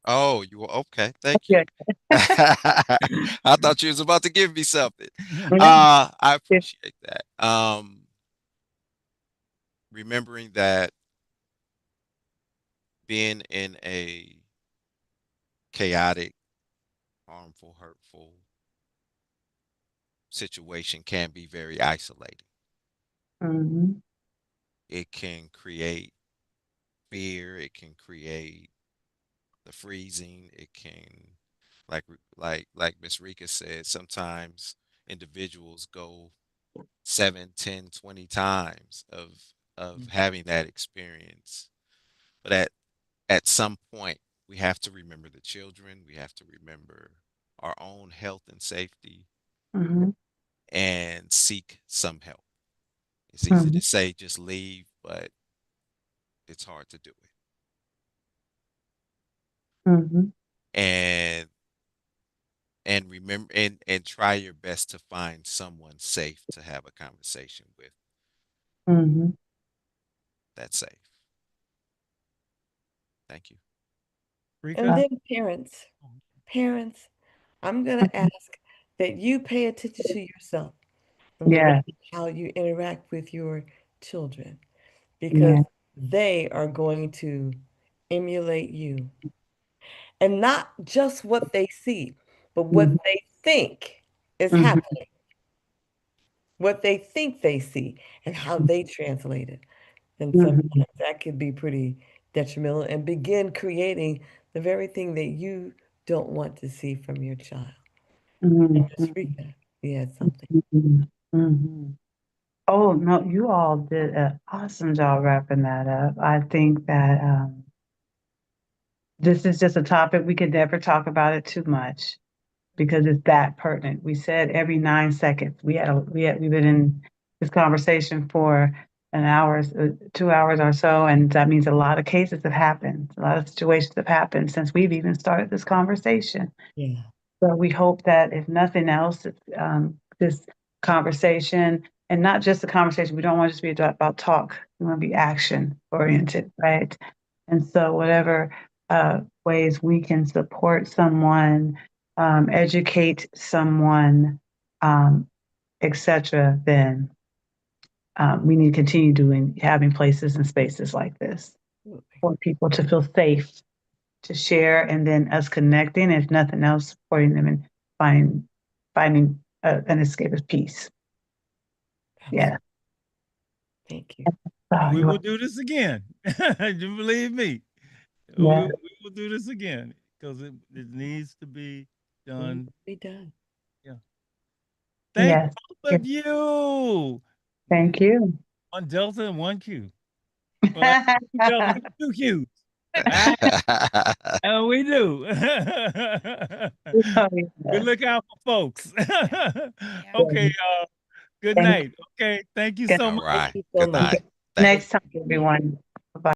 Oh, you were okay. Thank you. I thought you was about to give me something. I appreciate that. Remembering that being in a chaotic, harmful, hurtful situation can be very isolating. It can create fear. It can create the freezing. It can, like Miss Rika said, sometimes individuals go 7, 10, 20 times of having that experience. But at some point, we have to remember the children. We have to remember our own health and safety, and seek some help. It's easy to say just leave, but it's hard to do it. And remember and try your best to find someone safe to have a conversation with. That's safe. Thank you. And then parents, I'm going to ask that you pay attention to yourself and how you interact with your children, because they are going to emulate you. And not just what they see, but what they think is happening, what they think they see, and how they translate it. And sometimes that could be pretty detrimental and begin creating the very thing that you don't want to see from your child. Just read that. You had something. Oh, no, you all did an awesome job wrapping that up. I think that this is just a topic we could never talk about it too much because it's that pertinent. We said every 9 seconds. We've been in this conversation for an hour, 2 hours or so, and that means a lot of cases have happened. A lot of situations have happened since we've even started this conversation. Yeah. So we hope that if nothing else, this conversation, and not just the conversation, we don't want it to be about talk. We want to be action oriented, right? And so whatever ways we can support someone, educate someone, etc., then we need to continue having places and spaces like this for people to feel safe to share, and then us connecting, if nothing else, supporting them and finding an escape of peace. Yeah. Thank you. We will do this again. You believe me? Yeah. We will do this again because it needs to be done. Be done. Yeah. Thank Yes. both of you. Thank you. One Delta and one Q. Well, Delta, 2 Qs. And we do. We look out for folks. Okay, y'all. Good night. Okay. Thank you so much. All right. Good night. Next time, everyone.